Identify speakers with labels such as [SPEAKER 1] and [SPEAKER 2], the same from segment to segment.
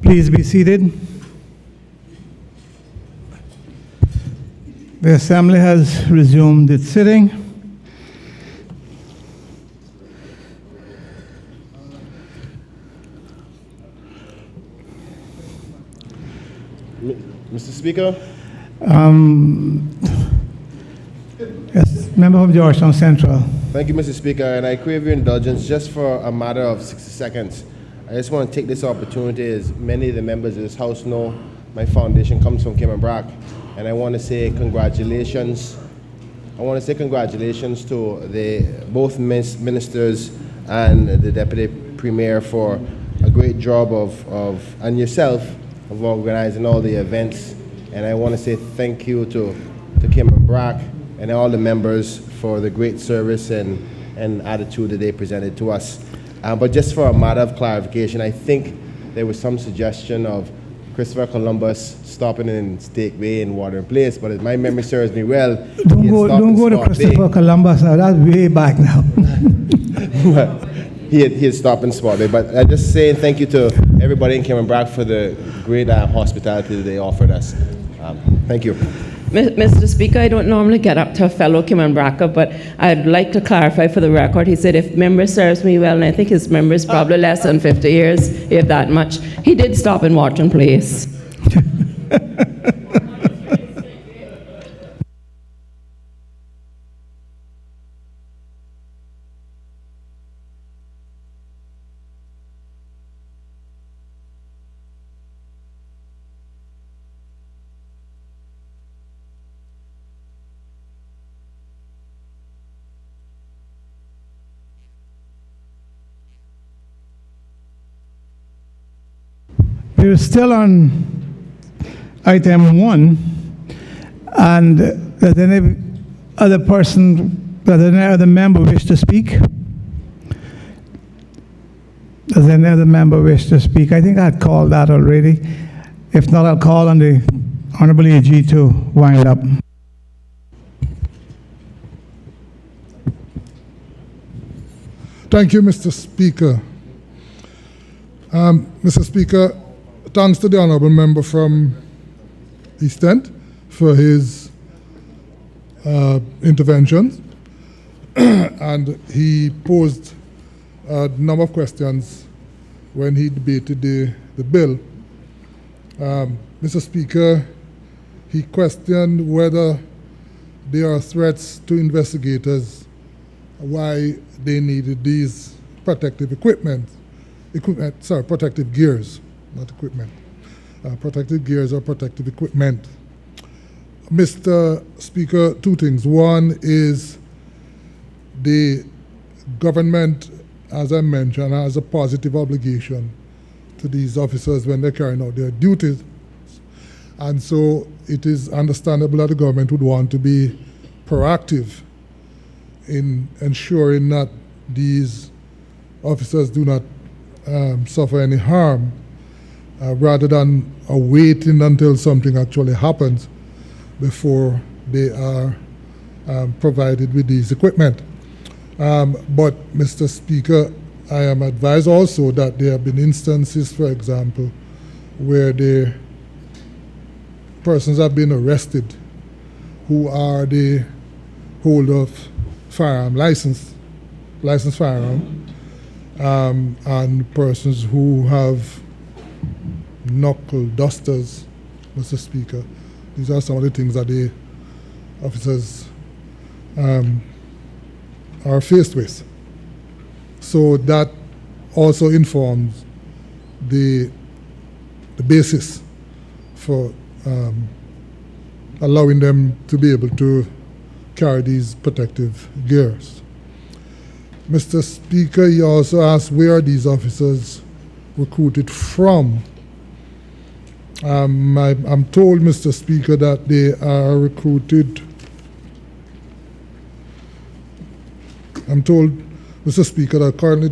[SPEAKER 1] Please be seated. The Assembly has resumed its sitting.
[SPEAKER 2] Mr. Speaker?
[SPEAKER 1] Yes, member from Georgetown Central.
[SPEAKER 2] Thank you, Mr. Speaker, and I crave your indulgence just for a matter of 60 seconds. I just want to take this opportunity, as many of the members of this House know, my foundation comes from Cayman Brac, and I want to say congratulations. I want to say congratulations to both ministers and the Deputy Premier for a great job and yourself of organizing all the events. And I want to say thank you to Cayman Brac and all the members for the great service and attitude that they presented to us. But just for a matter of clarification, I think there was some suggestion of Christopher Columbus stopping in Stake Bay and Water Place, but if my memory serves me well,
[SPEAKER 1] don't go to Christopher Columbus now. That's way back now.
[SPEAKER 2] he had stopped in Spot Bay. But I just say thank you to everybody in Cayman Brac for the great hospitality that they offered us. Thank you.
[SPEAKER 3] Mr. Speaker, I don't normally get up to a fellow Cayman Braca, but I'd like to clarify for the record. He said if memory serves me well, and I think his memory is probably less than 50 years, if that much. He did stop in Wharton Place.
[SPEAKER 1] We're still on item 1, and does any other member wish to speak? Does any other member wish to speak? I think I'd called that already. If not, I'll call on the Honorable AG to wind up.
[SPEAKER 4] Thank you, Mr. Speaker. Mr. Speaker, thanks to the honourable member from East End for his interventions. And he posed a number of questions when he debated the bill. Mr. Speaker, he questioned whether there are threats to investigators, why they needed these protective protective gears, not equipment. Protective gears or protective equipment. Mr. Speaker, two things. One is the government, as I mentioned, has a positive obligation to these officers when they're carrying out their duties. And so it is understandable that the government would want to be proactive in ensuring that these officers do not suffer any harm, rather than waiting until something actually happens before they are provided with these equipment. But Mr. Speaker, I am advised also that there have been instances, for example, where the persons have been arrested who are the holder of firearm licensed firearm, and persons who have knuckle dusters, Mr. Speaker. These are some of the things that the officers are faced with. So that also informs the basis for allowing them to be able to carry these protective gears. Mr. Speaker, he also asked where are these officers recruited from. I'm told, Mr. Speaker, that they are recruited. I'm told, Mr. Speaker, that currently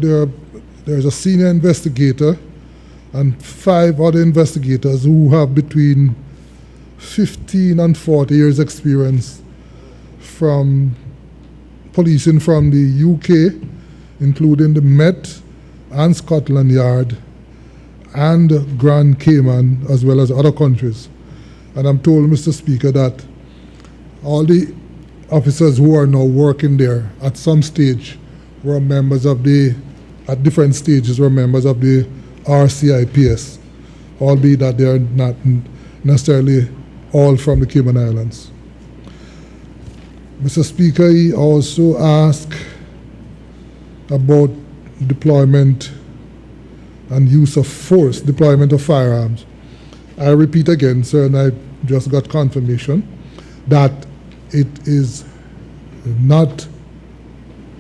[SPEAKER 4] there's a senior investigator and 5 other investigators who have between 15 and 40 years experience from policing from the UK, including the Met and Scotland Yard, and Grand Cayman, as well as other countries. And I'm told, Mr. Speaker, that all the officers who are now working there at some stage were members of at different stages were members of the RCIPS, albeit that they are not necessarily all from the Cayman Islands. Mr. Speaker, he also asked about deployment and use of force, deployment of firearms. I repeat again, sir, and I just got confirmation that it is not,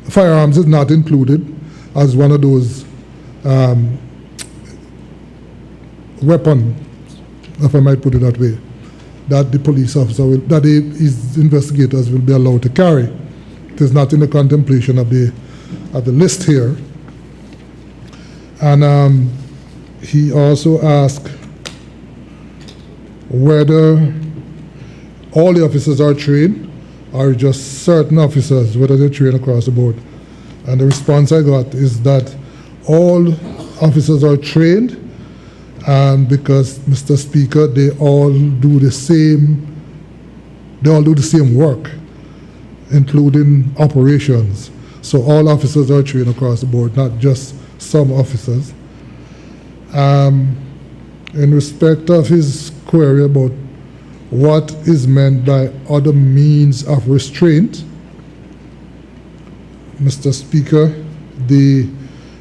[SPEAKER 4] firearms is not included as one of those weapons, if I might put it that way, that the police officer will, that his investigators will be allowed to carry. It is not in the contemplation of the list here. And he also asked whether all the officers are trained or just certain officers, whether they're trained across the board. And the response I got is that all officers are trained, and because, Mr. Speaker, they all do the same work, including operations. So all officers are trained across the board, not just some officers. In respect of his query about what is meant by other means of restraint, Mr. Speaker, the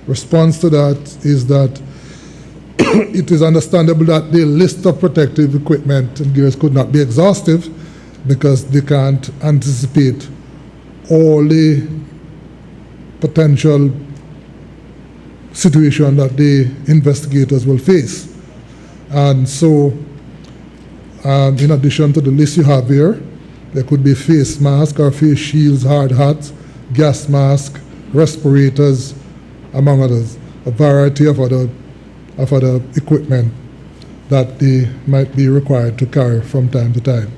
[SPEAKER 4] response to that is that it is understandable that the list of protective equipment and gears could not be exhaustive because they can't anticipate all the potential situation that the investigators will face. And so, in addition to the list you have here, there could be face masks or face shields, hard hats, gas masks, respirators, among others, a variety of other equipment that they might be required to carry from time to time.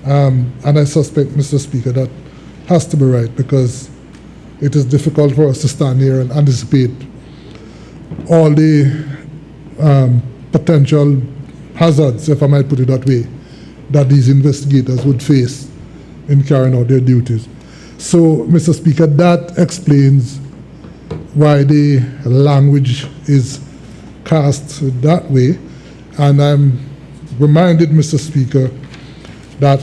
[SPEAKER 4] And I suspect, Mr. Speaker, that has to be right, because it is difficult for us to stand here and anticipate all the potential hazards, if I might put it that way, that these investigators would face in carrying out their duties. So, Mr. Speaker, that explains why the language is cast that way. And I'm reminded, Mr. Speaker, that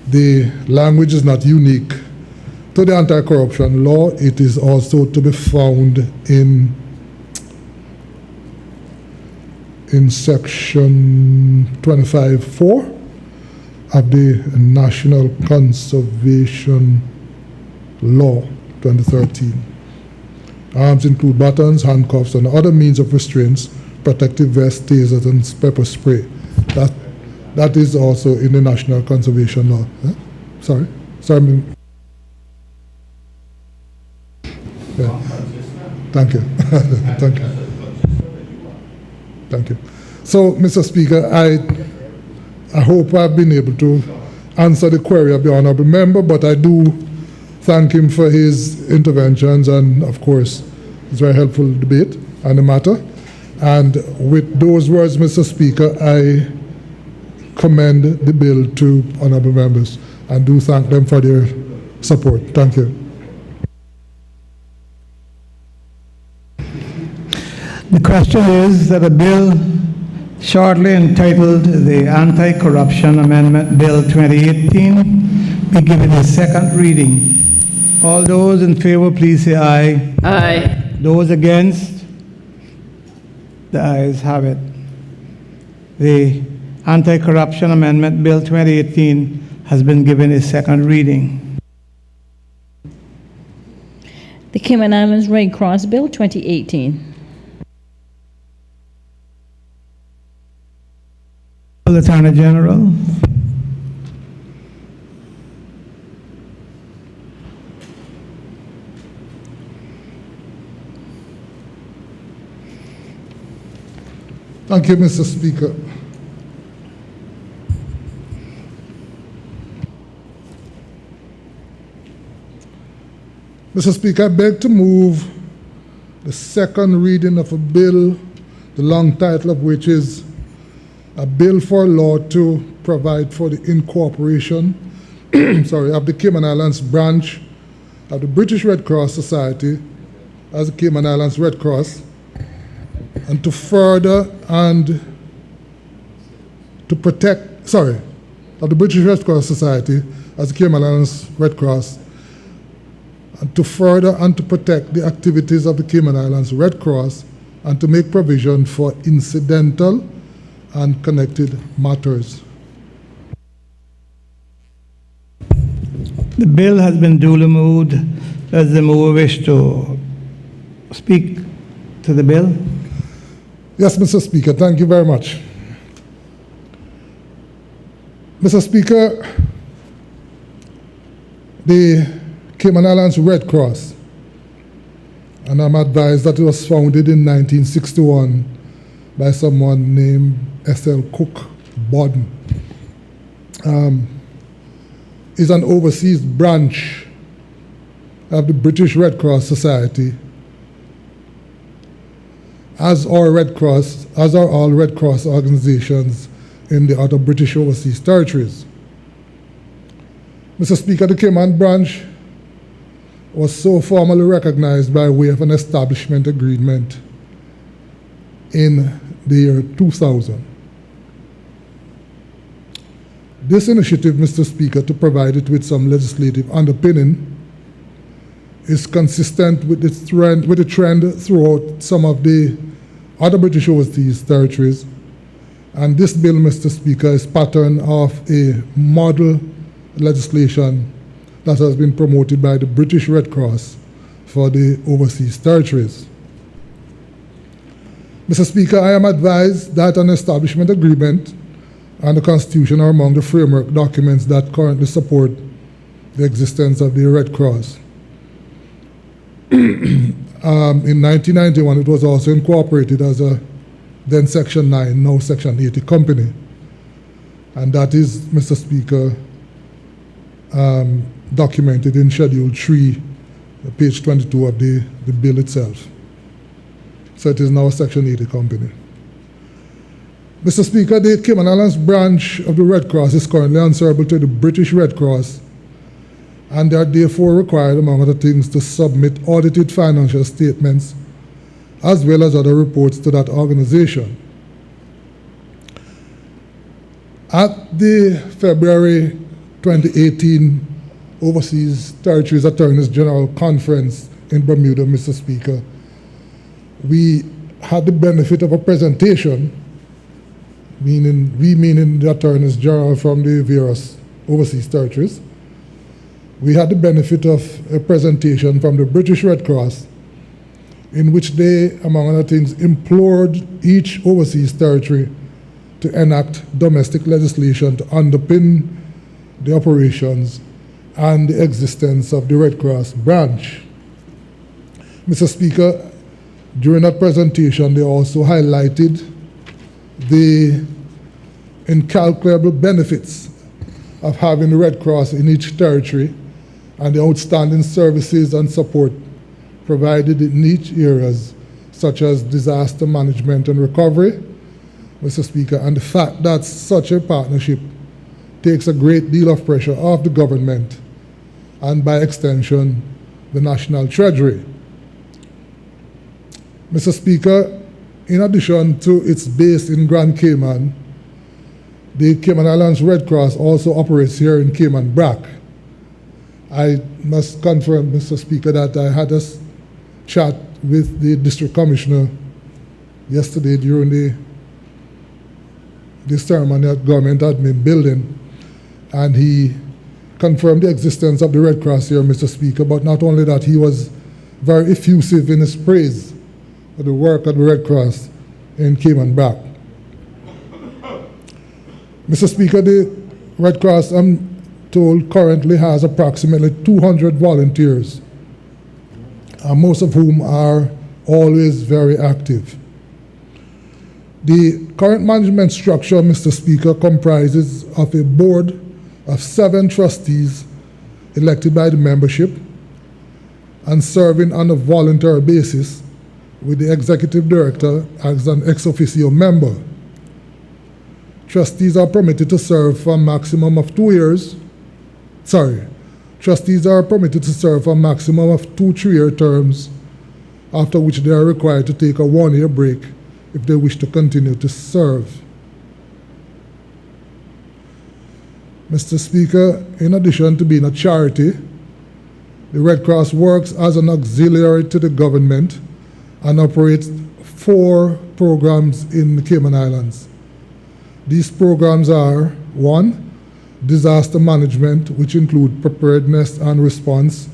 [SPEAKER 4] the language is not unique to the anti-corruption law. It is also to be found in section 25(4) of the National Conservation Law 2013. Arms include batons, handcuffs, and other means of restraints, protective vests, tasers, and pepper spray. That is also in the National Conservation Law. Sorry. Yeah. Thank you. Thank you. Thank you. So, Mr. Speaker, I hope I've been able to answer the query of the honourable member, but I do thank him for his interventions and, of course, his very helpful debate on the matter. And with those words, Mr. Speaker, I commend the bill to honourable members and do thank them for their support. Thank you.
[SPEAKER 1] The question is that a bill shortly entitled the Anti-Corruption Amendment Bill 2018 be given a second reading. All those in favor, please say aye.
[SPEAKER 3] Aye.
[SPEAKER 1] Those against? The ayes have it. The Anti-Corruption Amendment Bill 2018 has been given a second reading.
[SPEAKER 5] The Cayman Islands Red Cross Bill 2018.
[SPEAKER 1] Attorney General.
[SPEAKER 4] Thank you, Mr. Speaker. Mr. Speaker, I beg to move the second reading of a bill the long title of which is a bill for law to provide for the incorporation of the Cayman Islands branch of the British Red Cross Society as the Cayman Islands Red Cross, and to further and to protect, of the British Red Cross Society as the Cayman Islands Red Cross, and to further and to protect the activities of the Cayman Islands Red Cross, and to make provision for incidental and connected matters.
[SPEAKER 1] The bill has been duly moved. Does the mover wish to speak to the bill?
[SPEAKER 4] Yes, Mr. Speaker, thank you very much. Mr. Speaker, the Cayman Islands Red Cross, and I'm advised that it was founded in 1961 by someone named S.L. Cook Borden, is an overseas branch of the British Red Cross Society, as are all Red Cross organizations in the other British overseas territories. Mr. Speaker, the Cayman branch was so formally recognized by way of an establishment agreement in the year 2000. This initiative, Mr. Speaker, to provide it with some legislative underpinning is consistent with the trend throughout some of the other British overseas territories. And this bill, Mr. Speaker, is patterned of a model legislation that has been promoted by the British Red Cross for the overseas territories. Mr. Speaker, I am advised that an establishment agreement and the Constitution are among the framework documents that currently support the existence of the Red Cross. In 1991, it was also incorporated as a then Section 9, now Section 80 company. And that is, Mr. Speaker, documented in Schedule 3, page 22 of the bill itself. So it is now a Section 80 company. Mr. Speaker, the Cayman Islands branch of the Red Cross is currently answerable to the British Red Cross, and they are therefore required, among other things, to submit audited financial statements as well as other reports to that organization. At the February 2018 Overseas Territories Attorneys General Conference in Bermuda, Mr. Speaker, we had the benefit of a presentation, meaning the Attorneys General from the various overseas territories. We had the benefit of a presentation from the British Red Cross in which they, among other things, implored each overseas territory to enact domestic legislation to underpin the operations and the existence of the Red Cross branch. Mr. Speaker, during that presentation, they also highlighted the incalculable benefits of having the Red Cross in each territory and the outstanding services and support provided in each areas, such as disaster management and recovery, Mr. Speaker, and the fact that such a partnership takes a great deal of pressure off the government and, by extension, the National Treasury. Mr. Speaker, in addition to its base in Grand Cayman, the Cayman Islands Red Cross also operates here in Cayman Brac. I must confirm, Mr. Speaker, that I had a chat with the District Commissioner yesterday during the ceremony at Government Admin Building, and he confirmed the existence of the Red Cross here, Mr. Speaker, but not only that, he was very effusive in his praise for the work of the Red Cross in Cayman Brac. Mr. Speaker, the Red Cross, I'm told, currently has approximately 200 volunteers, most of whom are always very active. The current management structure, Mr. Speaker, comprises of a board of 7 trustees elected by the membership and serving on a voluntary basis, with the executive director as an ex officio member. Trustees are permitted to serve for a maximum of 2 years. Trustees are permitted to serve for a maximum of 2 3-year terms, after which they are required to take a 1-year break if they wish to continue to serve. Mr. Speaker, in addition to being a charity, the Red Cross works as an auxiliary to the government and operates 4 programs in the Cayman Islands. These programs are: 1, disaster management, which include preparedness and response,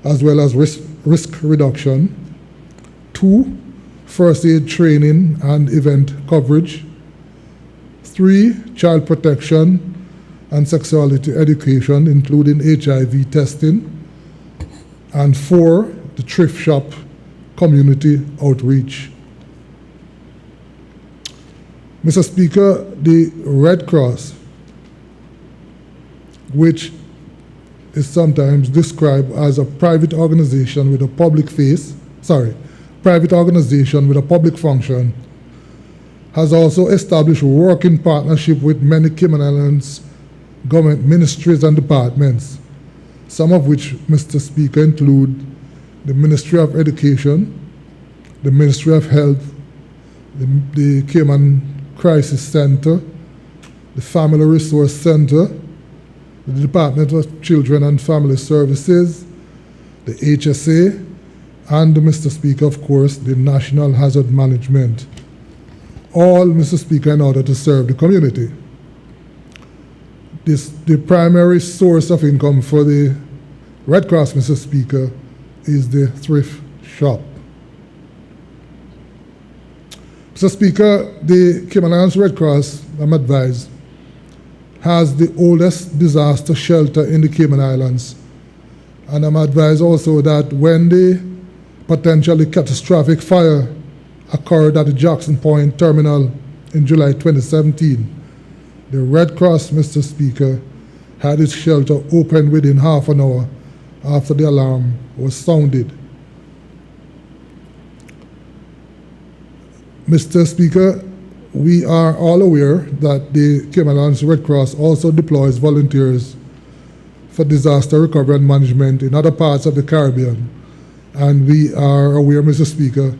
[SPEAKER 4] as well as risk reduction; 2, first aid training and event coverage; 3, child protection and sexuality education, including HIV testing; and 4, the thrift shop community outreach. Mr. Speaker, the Red Cross, which is sometimes described as a private organization with a public function, has also established working partnership with many Cayman Islands government ministries and departments, some of which, Mr. Speaker, include the Ministry of Education, the Ministry of Health, the Cayman Crisis Center, the Family Resource Center, the Department of Children and Family Services, the HSA, and, Mr. Speaker, of course, the National Hazard Management. All, Mr. Speaker, in order to serve the community. The primary source of income for the Red Cross, Mr. Speaker, is the thrift shop. Mr. Speaker, the Cayman Islands Red Cross, I'm advised, has the oldest disaster shelter in the Cayman Islands. And I'm advised also that when the potentially catastrophic fire occurred at the Jackson Point Terminal in July 2017, the Red Cross, Mr. Speaker, had its shelter open within half an hour after the alarm was sounded. Mr. Speaker, we are all aware that the Cayman Islands Red Cross also deploys volunteers for disaster recovery and management in other parts of the Caribbean. And we are aware, Mr. Speaker,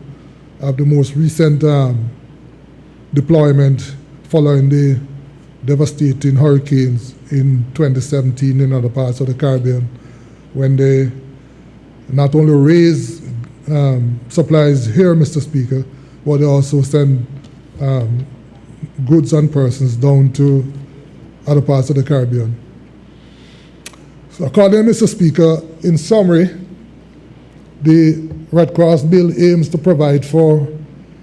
[SPEAKER 4] of the most recent deployment following the devastating hurricanes in 2017 in other parts of the Caribbean, when they not only raise supplies here, Mr. Speaker, but they also send goods and persons down to other parts of the Caribbean. So accordingly, Mr. Speaker, in summary, the Red Cross bill aims to provide for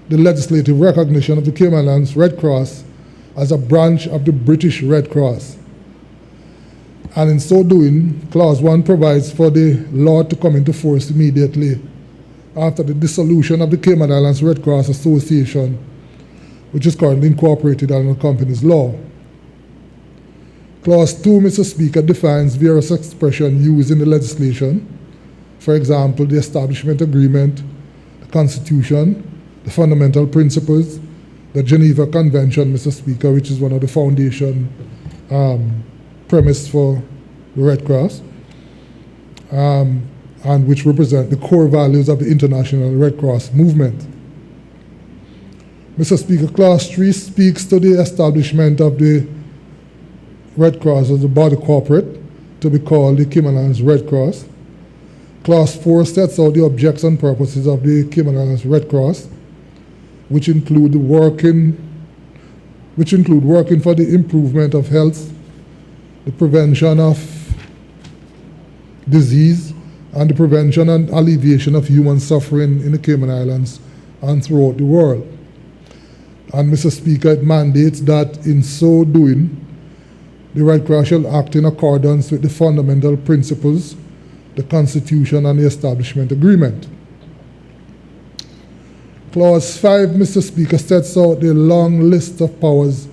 [SPEAKER 4] the legislative recognition of the Cayman Islands Red Cross as a branch of the British Red Cross. And in so doing, Clause 1 provides for the law to come into force immediately after the dissolution of the Cayman Islands Red Cross Association, which is currently incorporated under the company's law. Clause 2, Mr. Speaker, defines various expressions used in the legislation. For example, the Establishment Agreement, the Constitution, the Fundamental Principles, the Geneva Convention, Mr. Speaker, which is one of the foundation premise for the Red Cross, and which represent the core values of the International Red Cross movement. Mr. Speaker, Clause 3 speaks to the establishment of the Red Cross as a body corporate to be called the Cayman Islands Red Cross. Clause 4 sets out the objects and purposes of the Cayman Islands Red Cross, which include working for the improvement of health, the prevention of disease, and the prevention and alleviation of human suffering in the Cayman Islands and throughout the world. And, Mr. Speaker, it mandates that in so doing, the Red Cross shall act in accordance with the fundamental principles, the Constitution, and the Establishment Agreement. Clause 5, Mr. Speaker, sets out the long list of powers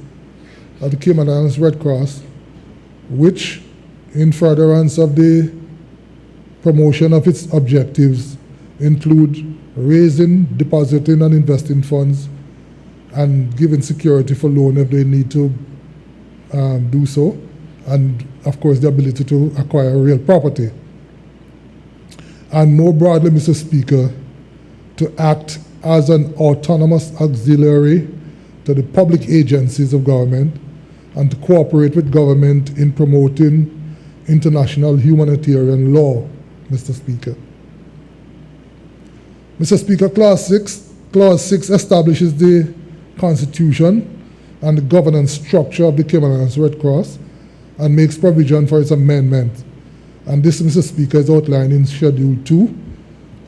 [SPEAKER 4] of the Cayman Islands Red Cross, which, in furtherance of the promotion of its objectives, include raising, depositing, and investing funds, and giving security for loan if they need to do so, and of course the ability to acquire real property. And more broadly, Mr. Speaker, to act as an autonomous auxiliary to the public agencies of government and to cooperate with government in promoting international humanitarian law, Mr. Speaker. Mr. Speaker, Clause 6 establishes the constitution and the governance structure of the Cayman Islands Red Cross and makes provision for its amendment. And this, Mr. Speaker, is outlined in Schedule 2,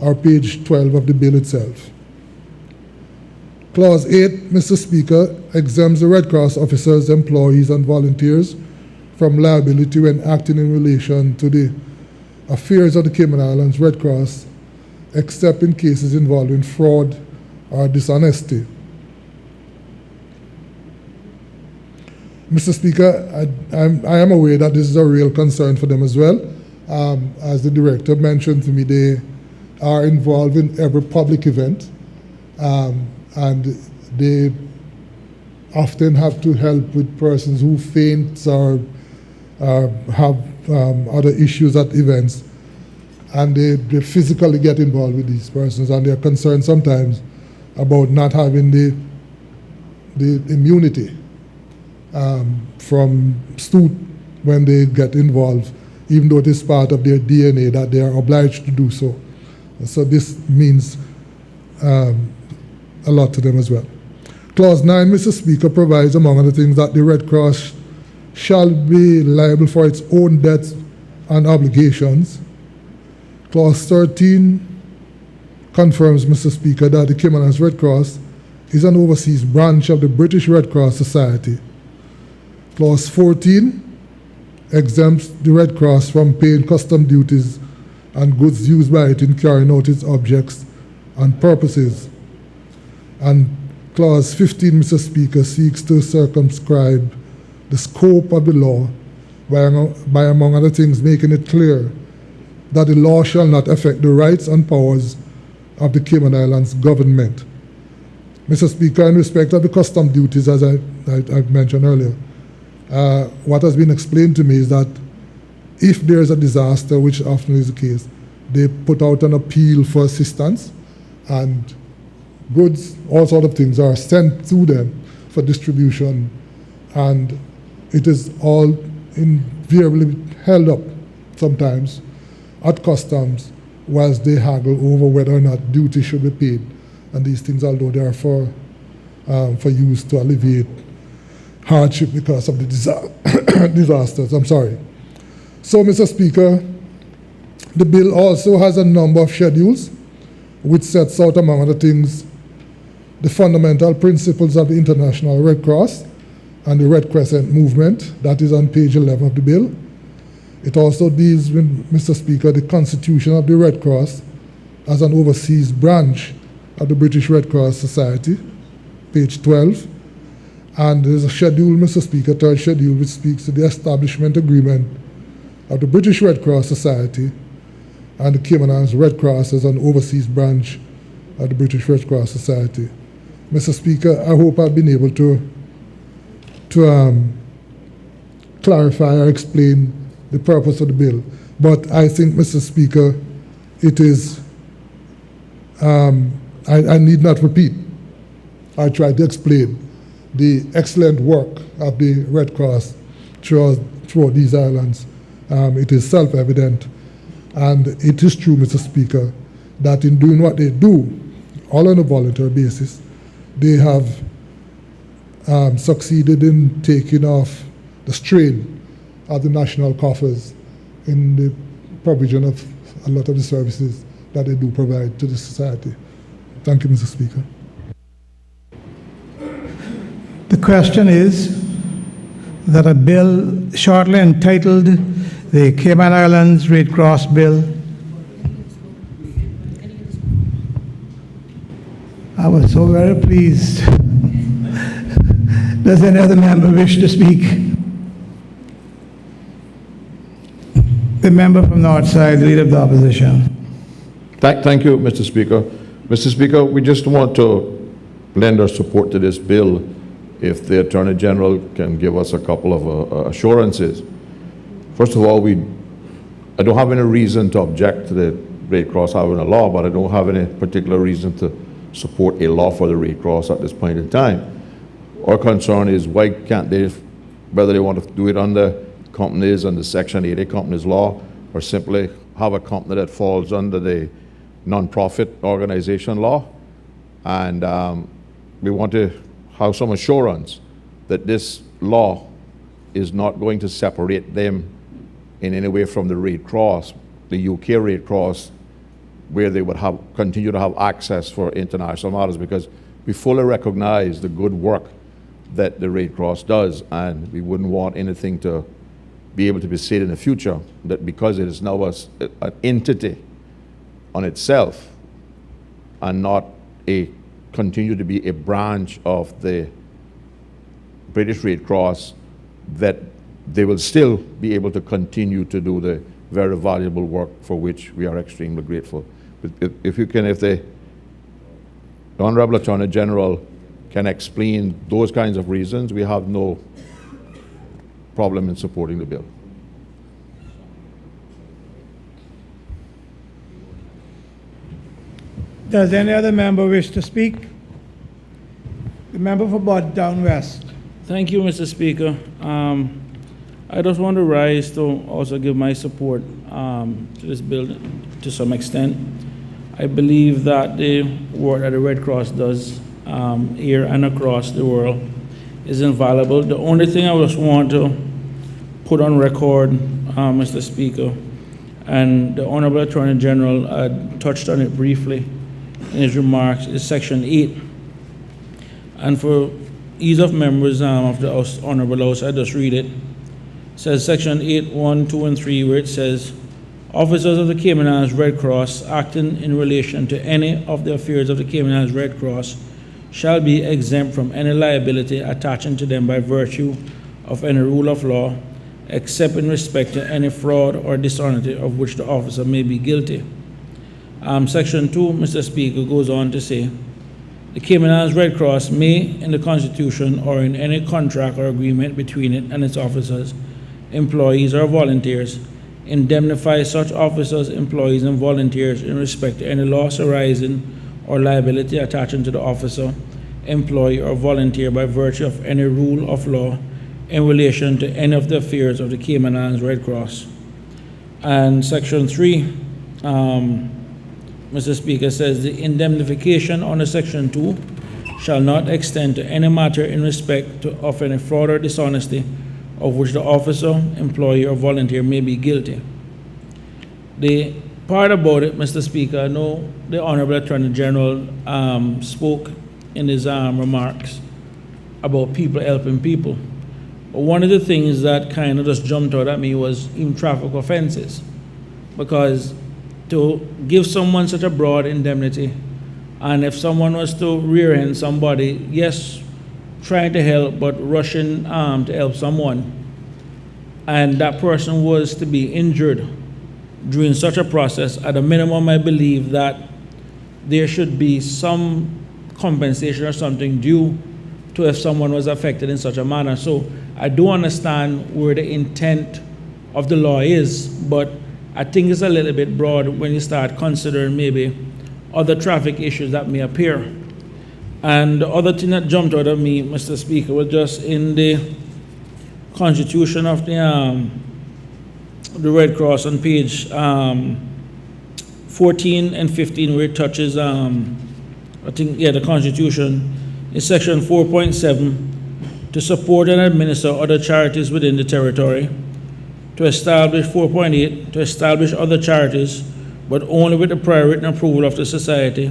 [SPEAKER 4] or page 12 of the bill itself. Clause 8, Mr. Speaker, exempts the Red Cross officers, employees, and volunteers from liability when acting in relation to the affairs of the Cayman Islands Red Cross, except in cases involving fraud or dishonesty. Mr. Speaker, I am aware that this is a real concern for them as well. As the director mentioned to me, they are involved in every public event, and they often have to help with persons who faint or have other issues at events, and they physically get involved with these persons, and they're concerned sometimes about not having the immunity from suit when they get involved, even though it is part of their DNA that they are obliged to do so. So this means a lot to them as well. Clause 9, Mr. Speaker, provides, among other things, that the Red Cross shall be liable for its own debts and obligations. Clause 13 confirms, Mr. Speaker, that the Cayman Islands Red Cross is an overseas branch of the British Red Cross Society. Clause 14 exempts the Red Cross from paying custom duties and goods used by it in carrying out its objects and purposes. And Clause 15, Mr. Speaker, seeks to circumscribe the scope of the law by, among other things, making it clear that the law shall not affect the rights and powers of the Cayman Islands government. Mr. Speaker, in respect of the custom duties, as I mentioned earlier, what has been explained to me is that if there is a disaster, which often is the case, they put out an appeal for assistance, and goods, all sorts of things are sent to them for distribution, and it is all invariably held up sometimes at customs whilst they haggle over whether or not duty should be paid. And these things, although they are for use to alleviate hardship because of the disasters. I'm sorry. So, Mr. Speaker, the bill also has a number of schedules which sets out, among other things, the fundamental principles of the International Red Cross and the Red Crescent movement. That is on page 11 of the bill. It also deals with, Mr. Speaker, the constitution of the Red Cross as an overseas branch of the British Red Cross Society, page 12. And there's a schedule, Mr. Speaker, third schedule, which speaks to the establishment agreement of the British Red Cross Society and the Cayman Islands Red Cross as an overseas branch of the British Red Cross Society. Mr. Speaker, I hope I've been able to clarify or explain the purpose of the bill. But I think, Mr. Speaker, it is, I need not repeat. I tried to explain the excellent work of the Red Cross throughout these islands. It is self-evident, and it is true, Mr. Speaker, that in doing what they do, all on a voluntary basis, they have succeeded in taking off the strain of the national coffers in the provision of a lot of the services that they do provide to the society. Thank you, Mr. Speaker.
[SPEAKER 1] The question is that a bill shortly entitled the Cayman Islands Red Cross Bill. I was so very pleased. Does any other member wish to speak? The member from Northside, Leader of the Opposition.
[SPEAKER 6] Thank you, Mr. Speaker. Mr. Speaker, we just want to lend our support to this bill if the Attorney General can give us a couple of assurances. First of all, I don't have any reason to object to the Red Cross having a law, but I don't have any particular reason to support a law for the Red Cross at this point in time. Our concern is why can't they, whether they want to do it under companies under Section 80 companies law, or simply have a company that falls under the non-profit organization law. And we want to have some assurance that this law is not going to separate them in any way from the Red Cross, the UK Red Cross, where they would continue to have access for international matters, because we fully recognize the good work that the Red Cross does, and we wouldn't want anything to be able to be said in the future that because it is now an entity on itself and not continue to be a branch of the British Red Cross, that they will still be able to continue to do the very valuable work for which we are extremely grateful. But if the Honorable Attorney General can explain those kinds of reasons, we have no problem in supporting the bill.
[SPEAKER 1] Does any other member wish to speak? The member for Bud Down West.
[SPEAKER 7] Thank you, Mr. Speaker. I just want to rise to also give my support to this bill to some extent. I believe that the work that the Red Cross does here and across the world is invaluable. The only thing I just want to put on record, Mr. Speaker, and the Honorable Attorney General touched on it briefly in his remarks, is Section 8. And for ease of members of the Honorable House, I just read it. It says Section 8, 1, 2, and 3, where it says, officers of the Cayman Islands Red Cross acting in relation to any of the affairs of the Cayman Islands Red Cross shall be exempt from any liability attaching to them by virtue of any rule of law, except in respect to any fraud or dishonesty of which the officer may be guilty. Section 2, Mr. Speaker, goes on to say, the Cayman Islands Red Cross may, in the Constitution or in any contract or agreement between it and its officers, employees, or volunteers, indemnify such officers, employees, and volunteers in respect to any loss arising or liability attaching to the officer, employee, or volunteer by virtue of any rule of law in relation to any of the affairs of the Cayman Islands Red Cross. And Section 3, Mr. Speaker, says the indemnification under Section 2 shall not extend to any matter in respect of any fraud or dishonesty of which the officer, employee, or volunteer may be guilty. The part about it, Mr. Speaker, I know the Honorable Attorney General spoke in his remarks about people helping people. But one of the things that kind of just jumped out at me was even traffic offenses. Because to give someone such a broad indemnity, and if someone was to rear-end somebody, yes, trying to help, but rushing to help someone, and that person was to be injured during such a process, at a minimum, I believe that there should be some compensation or something due to if someone was affected in such a manner. So I do understand where the intent of the law is, but I think it's a little bit broad when you start considering maybe other traffic issues that may appear. And the other thing that jumped out at me, Mr. Speaker, was just in the Constitution of the Red Cross on page 14 and 15, where it touches, the Constitution, in Section 4.7, to support and administer other charities within the territory, to establish 4.8, to establish other charities, but only with the prior written approval of the society,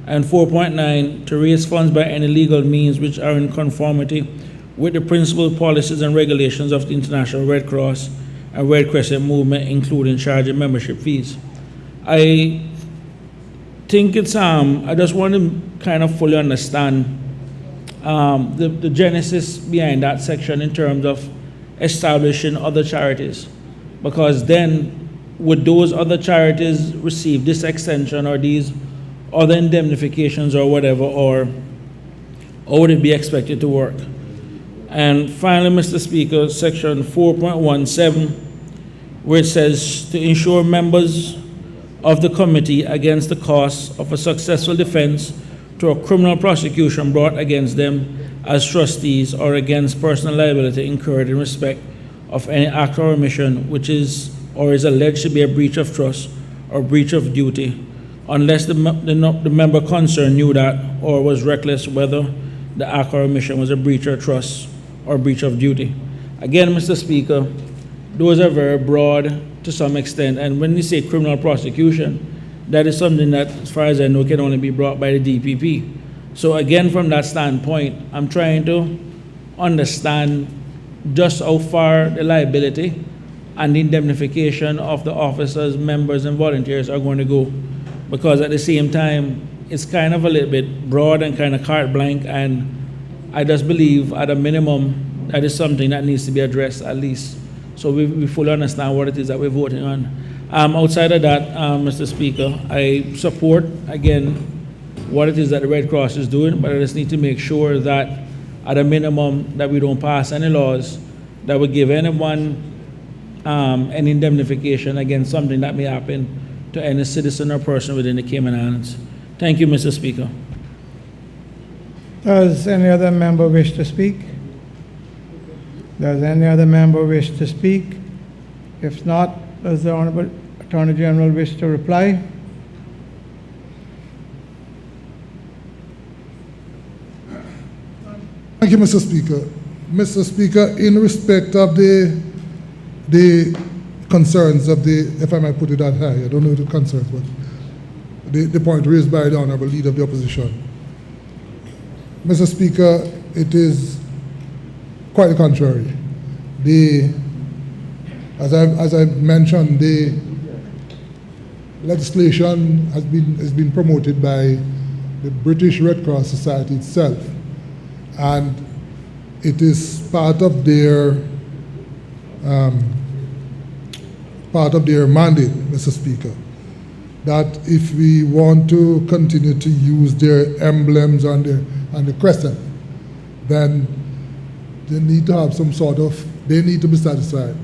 [SPEAKER 7] and 4.9, to raise funds by any legal means which are in conformity with the principles, policies, and regulations of the International Red Cross and Red Crescent movement, including charging membership fees. I think it's, I just want to kind of fully understand the genesis behind that section in terms of establishing other charities, because then would those other charities receive this extension or these other indemnifications or whatever, or would it be expected to work? And finally, Mr. Speaker, section 4.17, where it says to insure members of the committee against the costs of a successful defense to a criminal prosecution brought against them as trustees or against personal liability incurred in respect of any act or omission which is or is alleged to be a breach of trust or breach of duty, unless the member concerned knew that or was reckless whether the act or omission was a breach of trust or breach of duty. Again, Mr. Speaker, those are very broad to some extent, and when you say criminal prosecution, that is something that, as far as I know, can only be brought by the DPP. So again, from that standpoint, I'm trying to understand just how far the liability and the indemnification of the officers, members, and volunteers are going to go. Because at the same time, it's kind of a little bit broad and kind of carte blanche, and I just believe at a minimum that is something that needs to be addressed at least, so we fully understand what it is that we're voting on. Outside of that, Mr. Speaker, I support, again, what it is that the Red Cross is doing, but I just need to make sure that at a minimum that we don't pass any laws that would give anyone an indemnification against something that may happen to any citizen or person within the Cayman Islands. Thank you, Mr. Speaker.
[SPEAKER 1] Does any other member wish to speak? Does any other member wish to speak? If not, does the Honorable Attorney General wish to reply?
[SPEAKER 4] Thank you, Mr. Speaker. Mr. Speaker, in respect of the concerns of the, if I might put it that high, I don't know the concerns, but the point raised by the Honorable Leader of the Opposition. Mr. Speaker, it is quite the contrary. As I mentioned, the legislation has been promoted by the British Red Cross Society itself, and it is part of their mandate, Mr. Speaker, that if we want to continue to use their emblems and the crescent, then they need to have some sort of, they need to be satisfied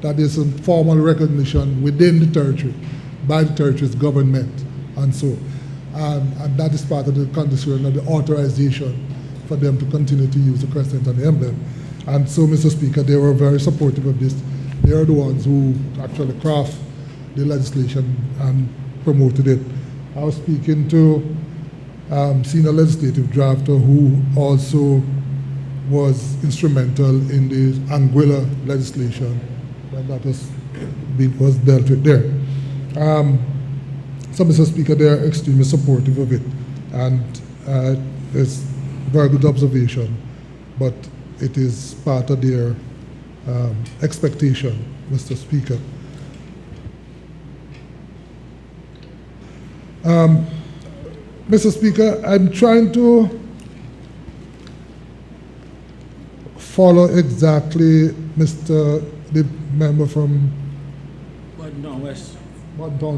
[SPEAKER 4] that there's some formal recognition within the territory by the territory's government and so. And that is part of the condition of the authorization for them to continue to use the crescent and the emblem. And so, Mr. Speaker, they were very supportive of this. They are the ones who actually craft the legislation and promoted it. I was speaking to senior legislative drafter who also was instrumental in the Anguilla legislation when that was dealt with there. So, Mr. Speaker, they are extremely supportive of it, and it's very good observation, but it is part of their expectation, Mr. Speaker. Mr. Speaker, I'm trying to follow exactly the member from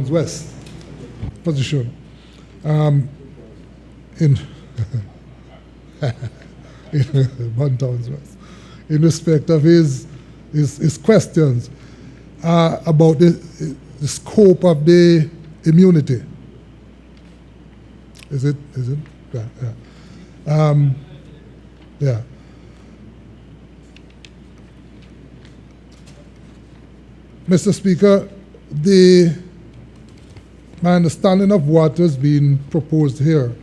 [SPEAKER 4] West position in Montowns West, in respect of his questions about the scope of the immunity. Is it? Yeah. Yeah. Mr. Speaker, my understanding of what is being proposed here,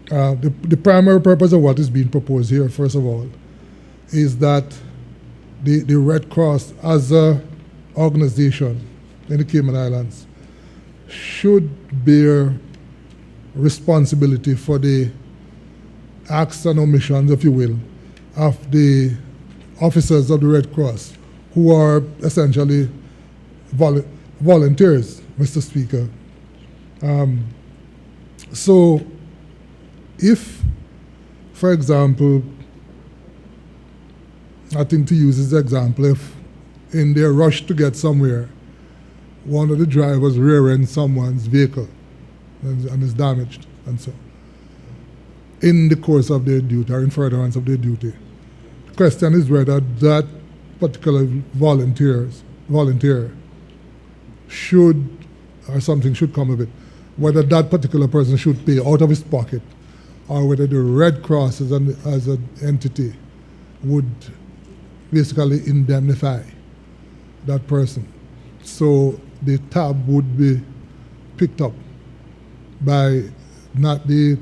[SPEAKER 4] the primary purpose of what is being proposed here, first of all, is that the Red Cross as an organization in the Cayman Islands should bear responsibility for the acts and omissions, if you will, of the officers of the Red Cross, who are essentially volunteers, Mr. Speaker. So if, for example, I think to use this example, if in their rush to get somewhere, one of the drivers rear-ends someone's vehicle and is damaged and so in the course of their duty or in furtherance of their duty. The question is whether that particular volunteer should, or something should come of it, whether that particular person should pay out of his pocket or whether the Red Cross as an entity would basically indemnify that person. So the tab would be picked up by not the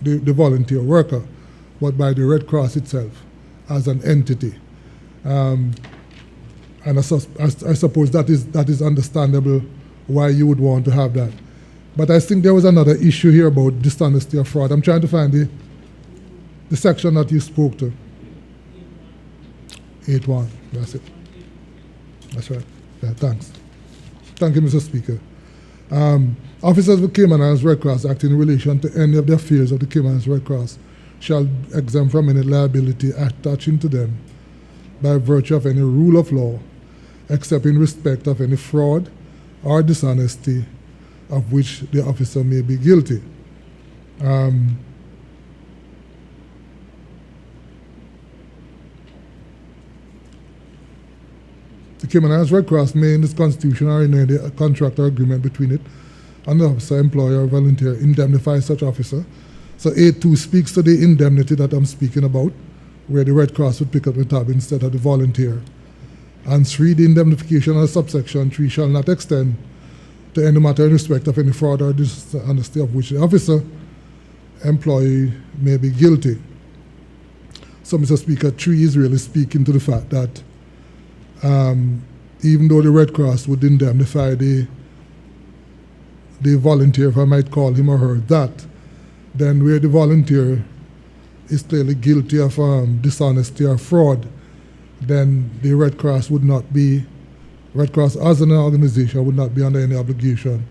[SPEAKER 4] volunteer worker, but by the Red Cross itself as an entity. And I suppose that is understandable why you would want to have that. But I think there was another issue here about dishonesty or fraud. I'm trying to find the section that you spoke to. 8.1, that's it. That's right. Yeah, thanks. Thank you, Mr. Speaker. Officers of the Cayman Islands Red Cross acting in relation to any of the affairs of the Cayman Islands Red Cross shall exempt from any liability attaching to them by virtue of any rule of law, except in respect of any fraud or dishonesty of which the officer may be guilty. The Cayman Islands Red Cross may, in its constitution or in any contract or agreement between it and the officer, employer, or volunteer, indemnify such officer. So 8.2 speaks to the indemnity that I'm speaking about, where the Red Cross would pick up the tab instead of the volunteer. And 3, the indemnification of subsection 3 shall not extend to any matter in respect of any fraud or dishonesty of which the officer, employee may be guilty. So, Mr. Speaker, 3 is really speaking to the fact that even though the Red Cross would indemnify the volunteer, if I might call him or her that, then where the volunteer is clearly guilty of dishonesty or fraud, then the Red Cross would not be, Red Cross as an organization would not be under any obligation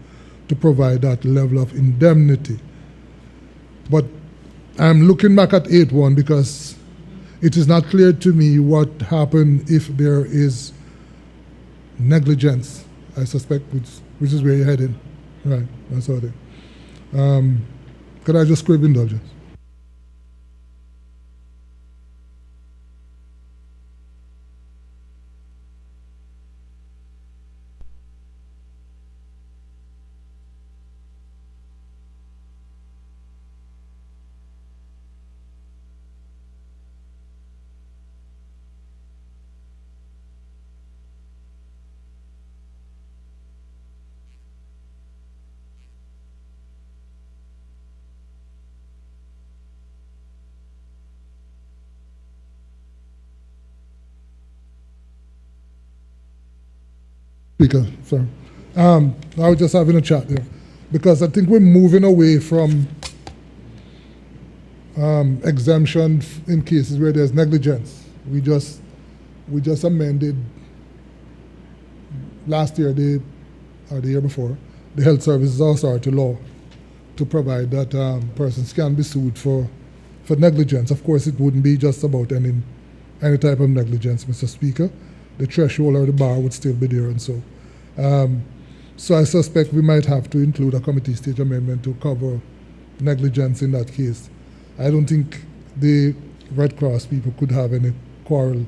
[SPEAKER 4] to provide that level of indemnity. But I'm looking back at 8.1 because it is not clear to me what happened if there is negligence, I suspect, which is where you're heading. Right, that's all there. Could I just crave indulgence? Speaker, sorry. I was just having a chat there because I think we're moving away from exemption in cases where there's negligence. We just amended last year or the year before the Health Services Authority law to provide that persons can be sued for negligence. Of course, it wouldn't be just about any type of negligence, Mr. Speaker. The threshold or the bar would still be there and so. So I suspect we might have to include a committee stage amendment to cover negligence in that case. I don't think the Red Cross people could have any quarrel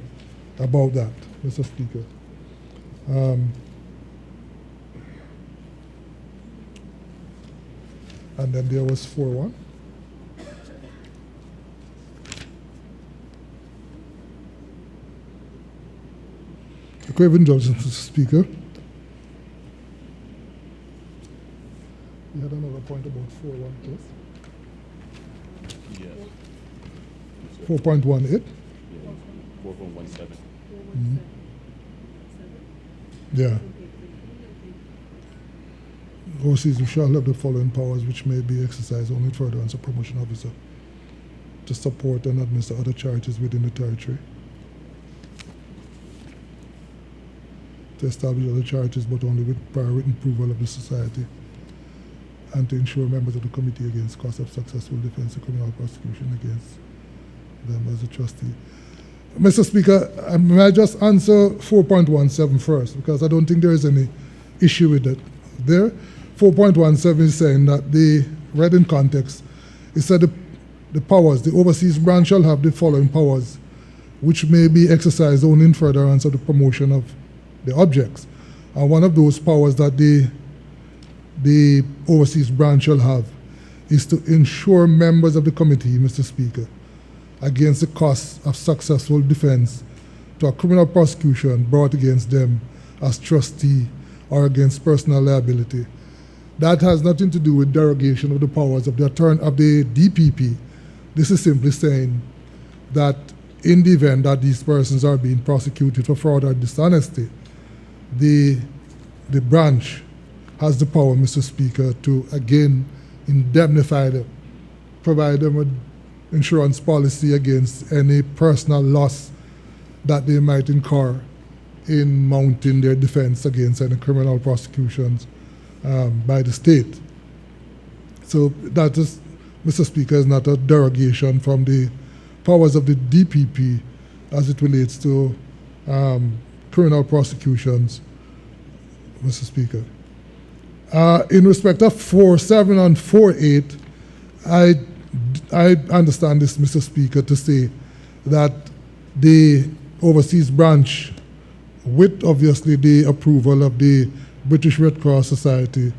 [SPEAKER 4] about that, Mr. Speaker. And then there was 4.1. The crave indulgence, Mr. Speaker. You had another point about 4.1, please.
[SPEAKER 8] Yes.
[SPEAKER 4] 4.18.
[SPEAKER 8] 4.17.
[SPEAKER 4] Mm-hmm. Yeah. OCs shall have the following powers which may be exercised only further as a promotion officer to support and administer other charities within the territory, to establish other charities but only with prior written approval of the society, and to ensure members of the committee against cost of successful defense and criminal prosecution against them as a trustee. Mr. Speaker, may I just answer 4.17 first, because I don't think there is any issue with it. There, 4.17 is saying that read in context, it said the powers, the overseas branch shall have the following powers, which may be exercised only in furtherance of the promotion of the objects. And one of those powers that the overseas branch shall have is to ensure members of the committee, Mr. Speaker, against the costs of successful defense to a criminal prosecution brought against them as trustee or against personal liability. That has nothing to do with derogation of the powers of the DPP. This is simply saying that in the event that these persons are being prosecuted for fraud or dishonesty, the branch has the power, Mr. Speaker, to again indemnify them, provide them with insurance policy against any personal loss that they might incur in mounting their defense against any criminal prosecutions by the state. So that is, Mr. Speaker, is not a derogation from the powers of the DPP as it relates to criminal prosecutions, Mr. Speaker. In respect of 4.7 and 4.8, I understand this, Mr. Speaker, to say that the overseas branch, with obviously the approval of the British Red Cross Society,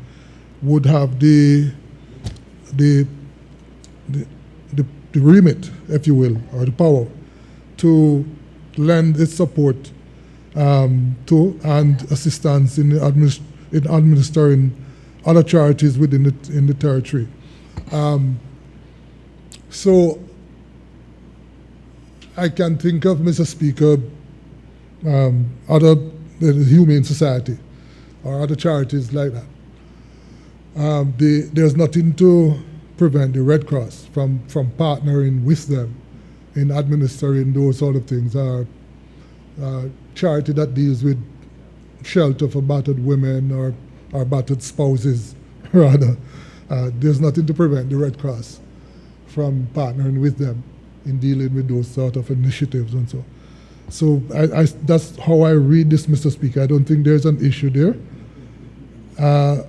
[SPEAKER 4] would have the remit, if you will, or the power to lend its support to and assistance in administering other charities within the territory. So I can think of, Mr. Speaker, the Humane Society or other charities like that. There's nothing to prevent the Red Cross from partnering with them in administering those sort of things. Charity that deals with shelter for battered women or battered spouses, rather. There's nothing to prevent the Red Cross from partnering with them in dealing with those sort of initiatives and so. So that's how I read this, Mr. Speaker. I don't think there's an issue there.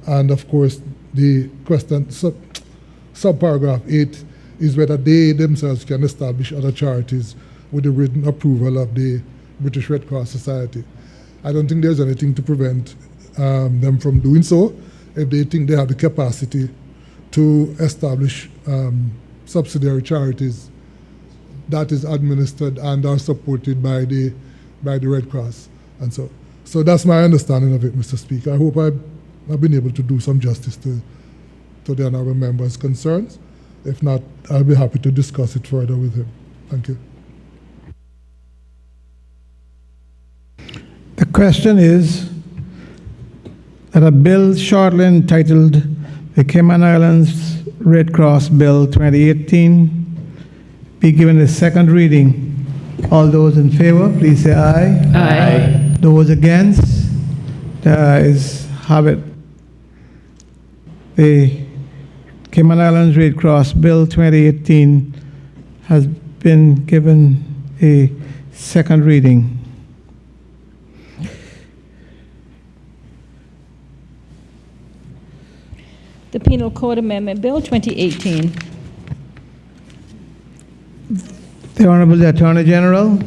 [SPEAKER 4] And of course, the question, subparagraph 8, is whether they themselves can establish other charities with the written approval of the British Red Cross Society. I don't think there's anything to prevent them from doing so if they think they have the capacity to establish subsidiary charities that is administered and are supported by the Red Cross. And so that's my understanding of it, Mr. Speaker. I hope I've been able to do some justice to the honourable member's concerns. If not, I'll be happy to discuss it further with him. Thank you.
[SPEAKER 1] The question is that a bill shortly entitled the Cayman Islands Red Cross Bill 2018 be given a second reading. All those in favor, please say aye.
[SPEAKER 3] Aye.
[SPEAKER 1] Those against, the ayes have it. The Cayman Islands Red Cross Bill 2018 has been given a second reading.
[SPEAKER 5] The Penal Code Amendment Bill 2018.
[SPEAKER 1] The Honorable Attorney General.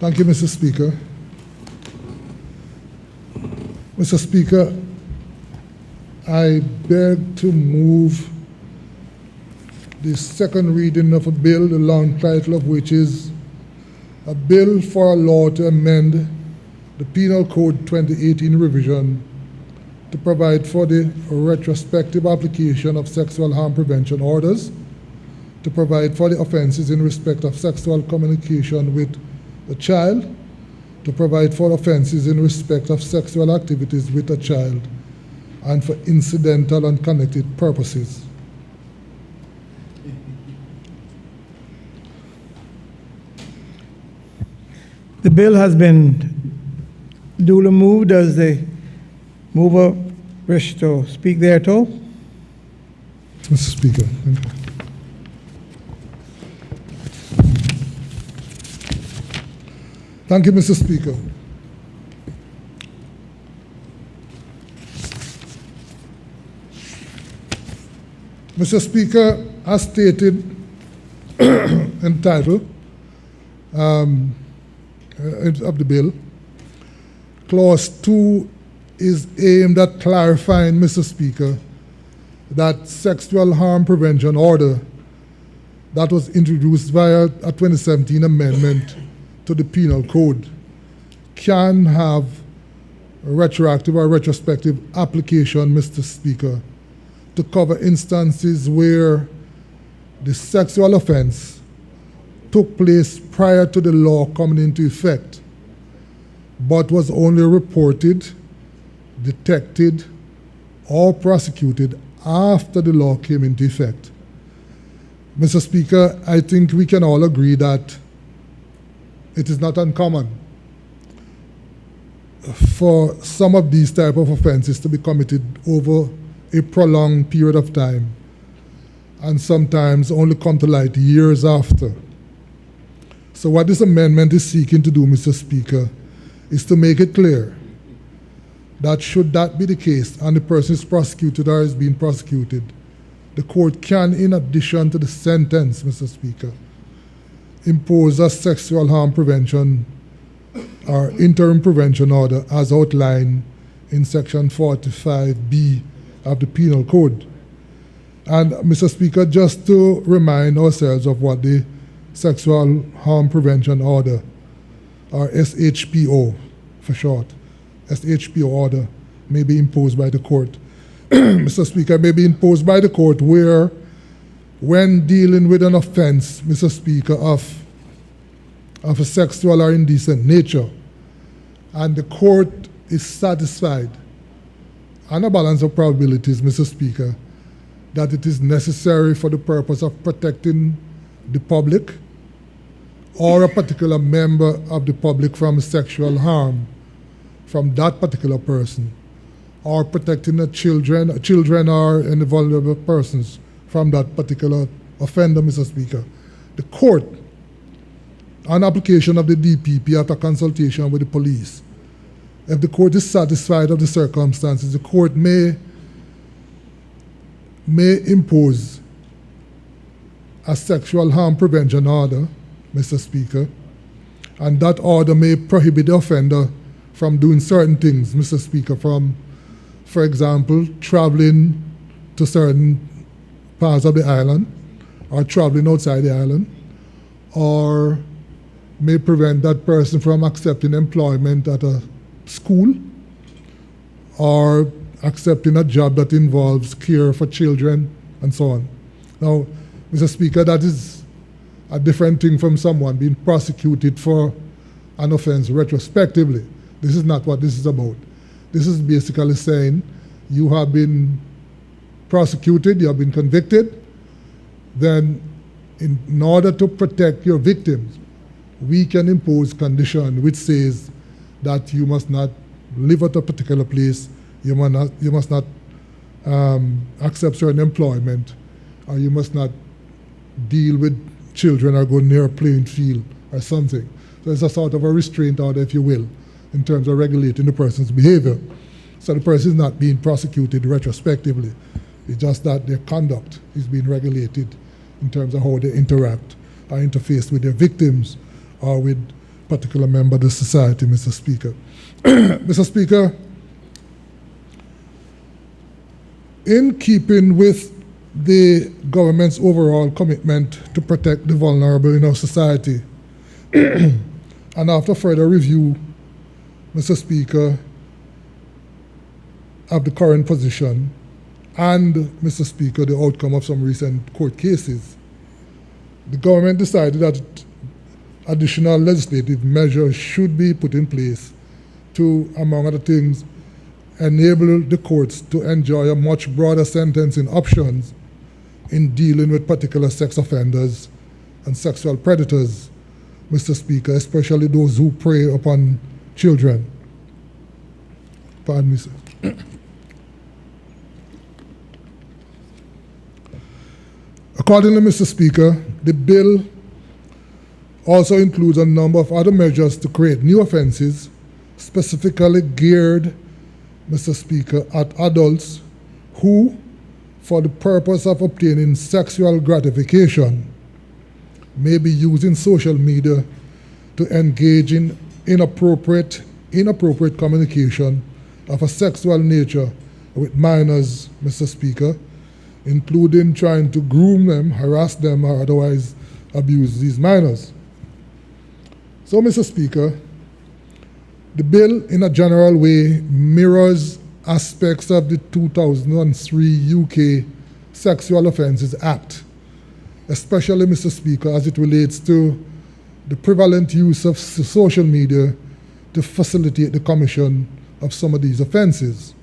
[SPEAKER 4] Thank you, Mr. Speaker. Mr. Speaker, I beg to move the second reading of a bill, the long title of which is a bill for a law to amend the Penal Code 2018 revision to provide for the retrospective application of sexual harm prevention orders, to provide for the offenses in respect of sexual communication with a child, to provide for offenses in respect of sexual activities with a child, and for incidental and connected purposes.
[SPEAKER 1] The bill has been duly moved. Does the mover wish to speak thereto?
[SPEAKER 4] Mr. Speaker. Thank you. Thank you, Mr. Speaker. Mr. Speaker, as stated in the title of the bill, Clause 2 is aimed at clarifying, Mr. Speaker, that sexual harm prevention order that was introduced via a 2017 amendment to the Penal Code can have a retroactive or retrospective application, Mr. Speaker, to cover instances where the sexual offense took place prior to the law coming into effect, but was only reported, detected, or prosecuted after the law came into effect. Mr. Speaker, I think we can all agree that it is not uncommon for some of these type of offenses to be committed over a prolonged period of time, and sometimes only come to light years after. So what this amendment is seeking to do, Mr. Speaker, is to make it clear that should that be the case and the person is prosecuted or is being prosecuted, the court can, in addition to the sentence, Mr. Speaker, impose a sexual harm prevention or interim prevention order as outlined in Section 45B of the Penal Code. And Mr. Speaker, just to remind ourselves of what the Sexual Harm Prevention Order, or SHPO for short, SHPO order may be imposed by the court. Mr. Speaker, may be imposed by the court where, when dealing with an offense, Mr. Speaker, of a sexual or indecent nature, and the court is satisfied, on a balance of probabilities, Mr. Speaker, that it is necessary for the purpose of protecting the public or a particular member of the public from sexual harm from that particular person, or protecting the children or any vulnerable persons from that particular offender, Mr. Speaker. The court, on application of the DPP after consultation with the police, if the court is satisfied of the circumstances, the court may impose a sexual harm prevention order, Mr. Speaker, and that order may prohibit the offender from doing certain things, Mr. Speaker, from, for example, traveling to certain parts of the island, or traveling outside the island, or may prevent that person from accepting employment at a school, or accepting a job that involves care for children, and so on. Now, Mr. Speaker, that is a different thing from someone being prosecuted for an offense retrospectively. This is not what this is about. This is basically saying you have been prosecuted, you have been convicted, then in order to protect your victims, we can impose condition which says that you must not live at a particular place, you must not accept certain employment, or you must not deal with children or go near a playing field or something. So it's a sort of a restraint order, if you will, in terms of regulating the person's behavior. So the person is not being prosecuted retrospectively. It's just that their conduct is being regulated in terms of how they interact or interface with their victims or with particular member of the society, Mr. Speaker. Mr. Speaker, in keeping with the government's overall commitment to protect the vulnerable in our society, and after further review, Mr. Speaker, of the current position and, Mr. Speaker, the outcome of some recent court cases, the government decided that additional legislative measures should be put in place to, among other things, enable the courts to enjoy a much broader sentencing options in dealing with particular sex offenders and sexual predators, Mr. Speaker, especially those who prey upon children. Pardon me, sir. Accordingly, Mr. Speaker, the bill also includes a number of other measures to create new offenses, specifically geared, Mr. Speaker, at adults who, for the purpose of obtaining sexual gratification, may be using social media to engage in inappropriate communication of a sexual nature with minors, Mr. Speaker, including trying to groom them, harass them, or otherwise abuse these minors. So, Mr. Speaker, the bill in a general way mirrors aspects of the 2003 UK Sexual Offences Act, especially, Mr. Speaker, as it relates to the prevalent use of social media to facilitate the commission of some of these offences.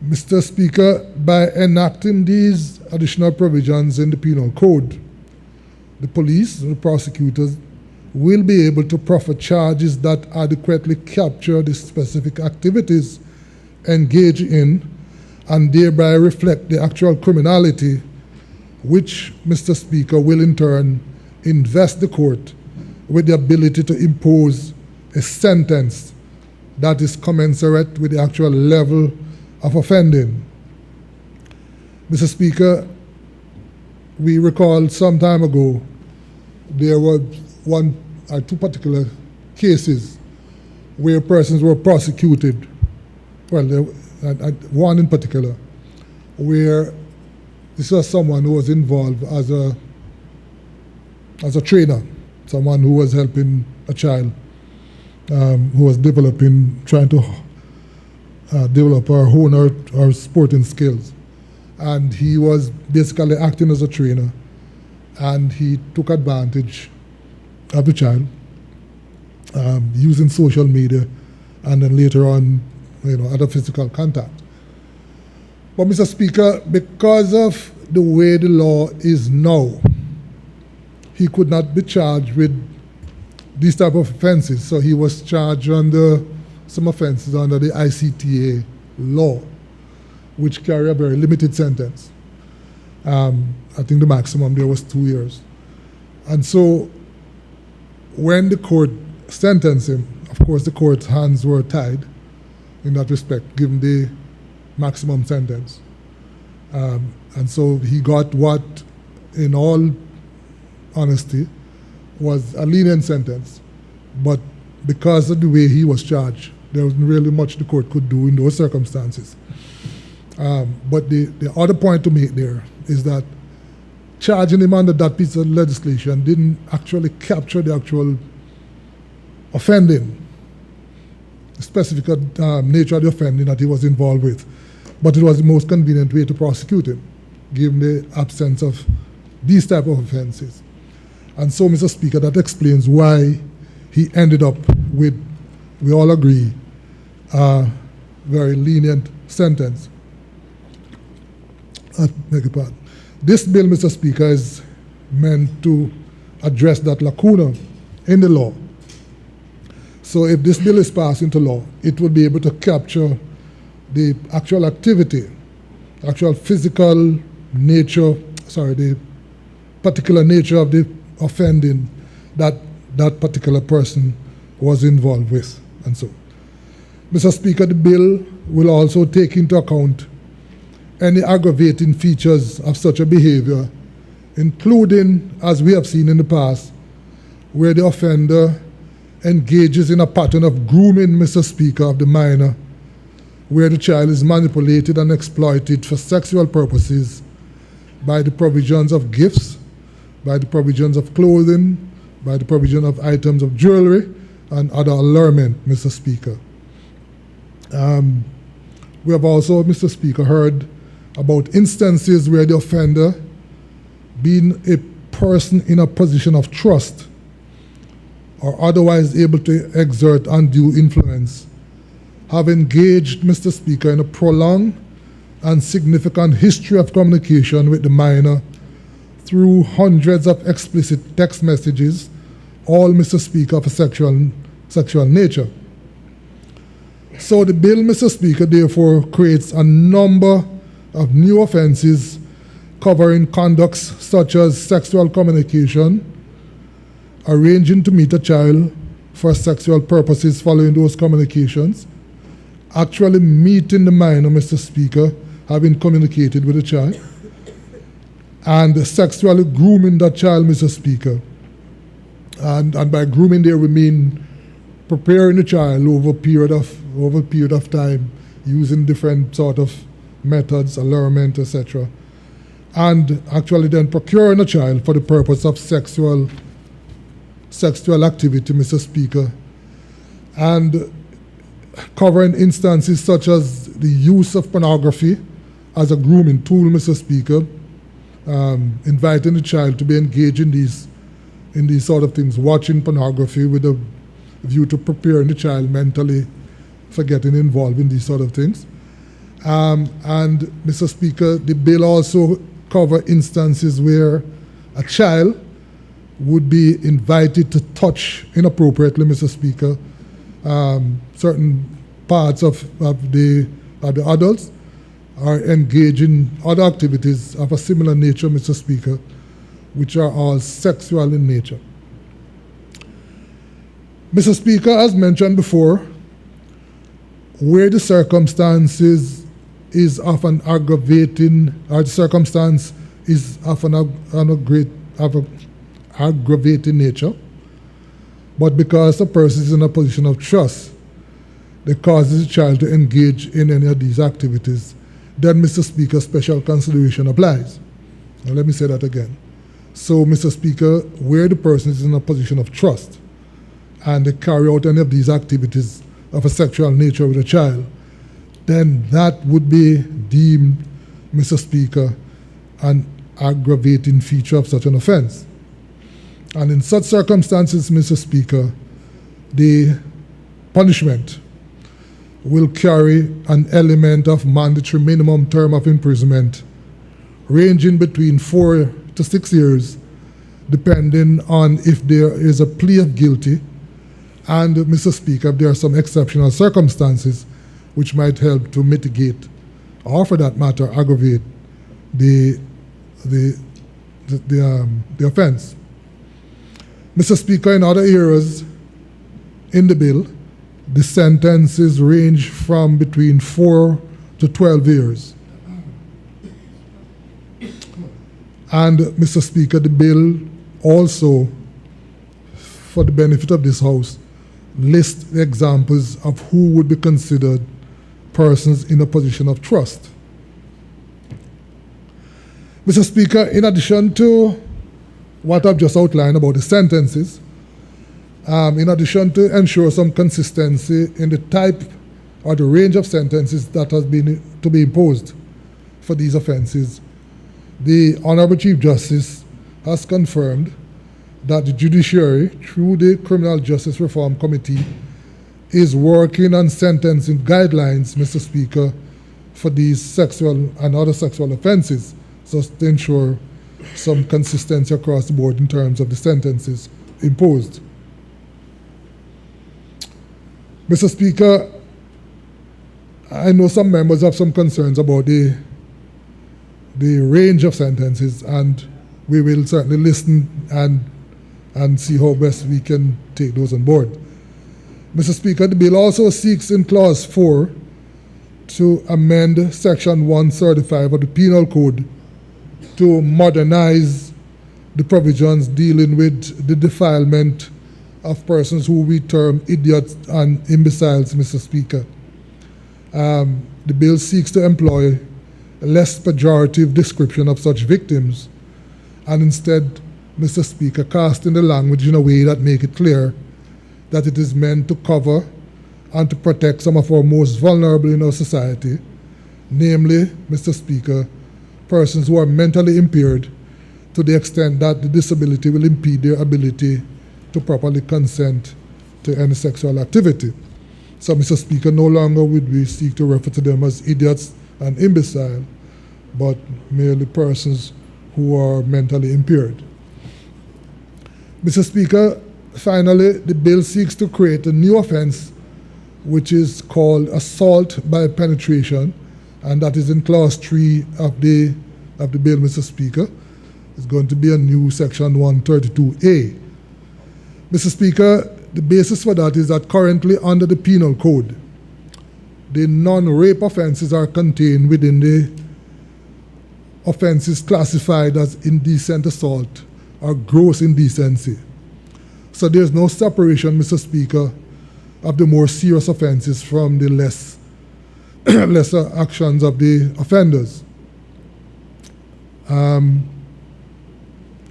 [SPEAKER 4] Mr. Speaker, by enacting these additional provisions in the Penal Code, the police and the prosecutors will be able to proffer charges that adequately capture the specific activities engaged in and thereby reflect the actual criminality, which, Mr. Speaker, will in turn invest the court with the ability to impose a sentence that is commensurate with the actual level of offending. Mr. Speaker, we recall some time ago there were one or two particular cases where persons were prosecuted. Well, one in particular, where this was someone who was involved as a trainer, someone who was helping a child who was trying to develop or hone our sporting skills. And he was basically acting as a trainer, and he took advantage of the child using social media and then later on, other physical contact. But Mr. Speaker, because of the way the law is now, he could not be charged with these type of offenses. So he was charged under some offenses under the ICTA law, which carry a very limited sentence. I think the maximum there was 2 years. And so when the court sentenced him, of course the court's hands were tied in that respect, given the maximum sentence. And so he got what, in all honesty, was a lenient sentence. But because of the way he was charged, there wasn't really much the court could do in those circumstances. But the other point to make there is that charging him under that piece of legislation didn't actually capture the actual offending, the specific nature of the offending that he was involved with. But it was the most convenient way to prosecute him, given the absence of these type of offenses. And so, Mr. Speaker, that explains why he ended up with, we all agree, a very lenient sentence. I beg your pardon. This bill, Mr. Speaker, is meant to address that lacuna in the law. So if this bill is passed into law, it will be able to capture the actual activity, actual physical nature, the particular nature of the offending that that particular person was involved with. And so, Mr. Speaker, the bill will also take into account any aggravating features of such a behavior, including, as we have seen in the past, where the offender engages in a pattern of grooming, Mr. Speaker, of the minor, where the child is manipulated and exploited for sexual purposes by the provisions of gifts, by the provisions of clothing, by the provision of items of jewelry, and other allurement, Mr. Speaker. We have also, Mr. Speaker, heard about instances where the offender, being a person in a position of trust or otherwise able to exert undue influence, have engaged, Mr. Speaker, in a prolonged and significant history of communication with the minor through hundreds of explicit text messages, all, Mr. Speaker, of a sexual nature. So the bill, Mr. Speaker, therefore creates a number of new offenses covering conducts such as sexual communication, arranging to meet a child for sexual purposes following those communications, actually meeting the minor, Mr. Speaker, having communicated with the child, and sexually grooming that child, Mr. Speaker. And by grooming there, we mean preparing the child over a period of time, using different sort of methods, allurement, etc. And actually then procuring a child for the purpose of sexual activity, Mr. Speaker. And covering instances such as the use of pornography as a grooming tool, Mr. Speaker, inviting the child to be engaged in these sort of things, watching pornography with a view to preparing the child mentally for getting involved in these sort of things. And Mr. Speaker, the bill also covers instances where a child would be invited to touch inappropriately, Mr. Speaker, certain parts of the adults, are engaged in other activities of a similar nature, Mr. Speaker, which are all sexual in nature. Mr. Speaker, as mentioned before, where the circumstances is of an aggravating, or the circumstance is of an aggravating nature, but because the person is in a position of trust that causes the child to engage in any of these activities, then, Mr. Speaker, special consideration applies. Now, let me say that again. So, Mr. Speaker, where the person is in a position of trust and they carry out any of these activities of a sexual nature with a child, then that would be deemed, Mr. Speaker, an aggravating feature of such an offense. And in such circumstances, Mr. Speaker, the punishment will carry an element of mandatory minimum term of imprisonment ranging between 4 to 6 years, depending on if there is a plea of guilty, and, Mr. Speaker, if there are some exceptional circumstances which might help to mitigate, or for that matter, aggravate the offense. Mr. Speaker, in other areas in the bill, the sentences range from between 4 to 12 years. And, Mr. Speaker, the bill also, for the benefit of this House, lists examples of who would be considered persons in a position of trust. Mr. Speaker, in addition to what I've just outlined about the sentences, in addition to ensure some consistency in the type or the range of sentences that has been to be imposed for these offenses, the Honorable Chief Justice has confirmed that the judiciary, through the Criminal Justice Reform Committee, is working on sentencing guidelines, Mr. Speaker, for these sexual and other sexual offenses, so to ensure some consistency across the board in terms of the sentences imposed. Mr. Speaker, I know some members have some concerns about the range of sentences, and we will certainly listen and see how best we can take those on board. Mr. Speaker, the bill also seeks in Clause 4 to amend Section 135 of the Penal Code to modernize the provisions dealing with the defilement of persons who we term idiots and imbeciles, Mr. Speaker. The bill seeks to employ a less pejorative description of such victims, and instead, Mr. Speaker, casting the language in a way that make it clear that it is meant to cover and to protect some of our most vulnerable in our society, namely, Mr. Speaker, persons who are mentally impaired to the extent that the disability will impede their ability to properly consent to any sexual activity. So, Mr. Speaker, no longer would we seek to refer to them as idiots and imbecile, but merely persons who are mentally impaired. Mr. Speaker, finally, the bill seeks to create a new offense which is called assault by penetration, and that is in Clause 3 of the of the bill, Mr. Speaker, is going to be a new section 132A. Mr. Speaker, the basis for that is that currently under the Penal Code, the non-rape offenses are contained within the offenses classified as indecent assault or gross indecency. So there's no separation, Mr. Speaker, of the more serious offenses from the lesser actions of the offenders.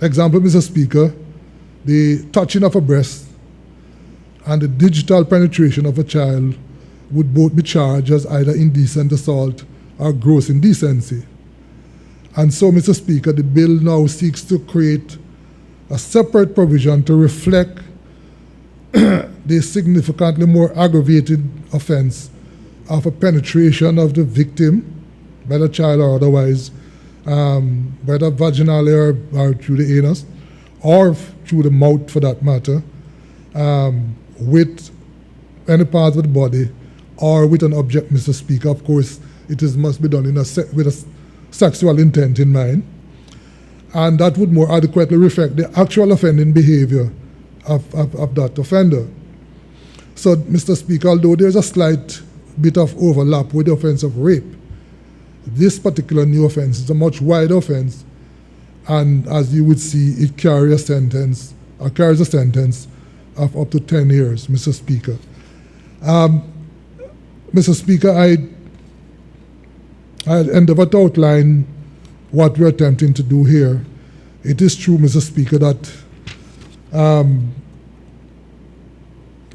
[SPEAKER 4] Example, Mr. Speaker, the touching of a breast and the digital penetration of a child would both be charged as either indecent assault or gross indecency. And so, Mr. Speaker, the bill now seeks to create a separate provision to reflect the significantly more aggravated offense of a penetration of the victim by the child or otherwise, whether vaginally or through the anus, or through the mouth for that matter, with any part of the body, or with an object, Mr. Speaker. Of course, must be done with a sexual intent in mind. And that would more adequately reflect the actual offending behavior of that offender. So, Mr. Speaker, although there's a slight bit of overlap with the offense of rape, this particular new offense is a much wider offense, and as you would see, it carries a sentence of up to 10 years, Mr. Speaker. Mr. Speaker, I endeavor to outline what we're attempting to do here. It is true, Mr. Speaker, that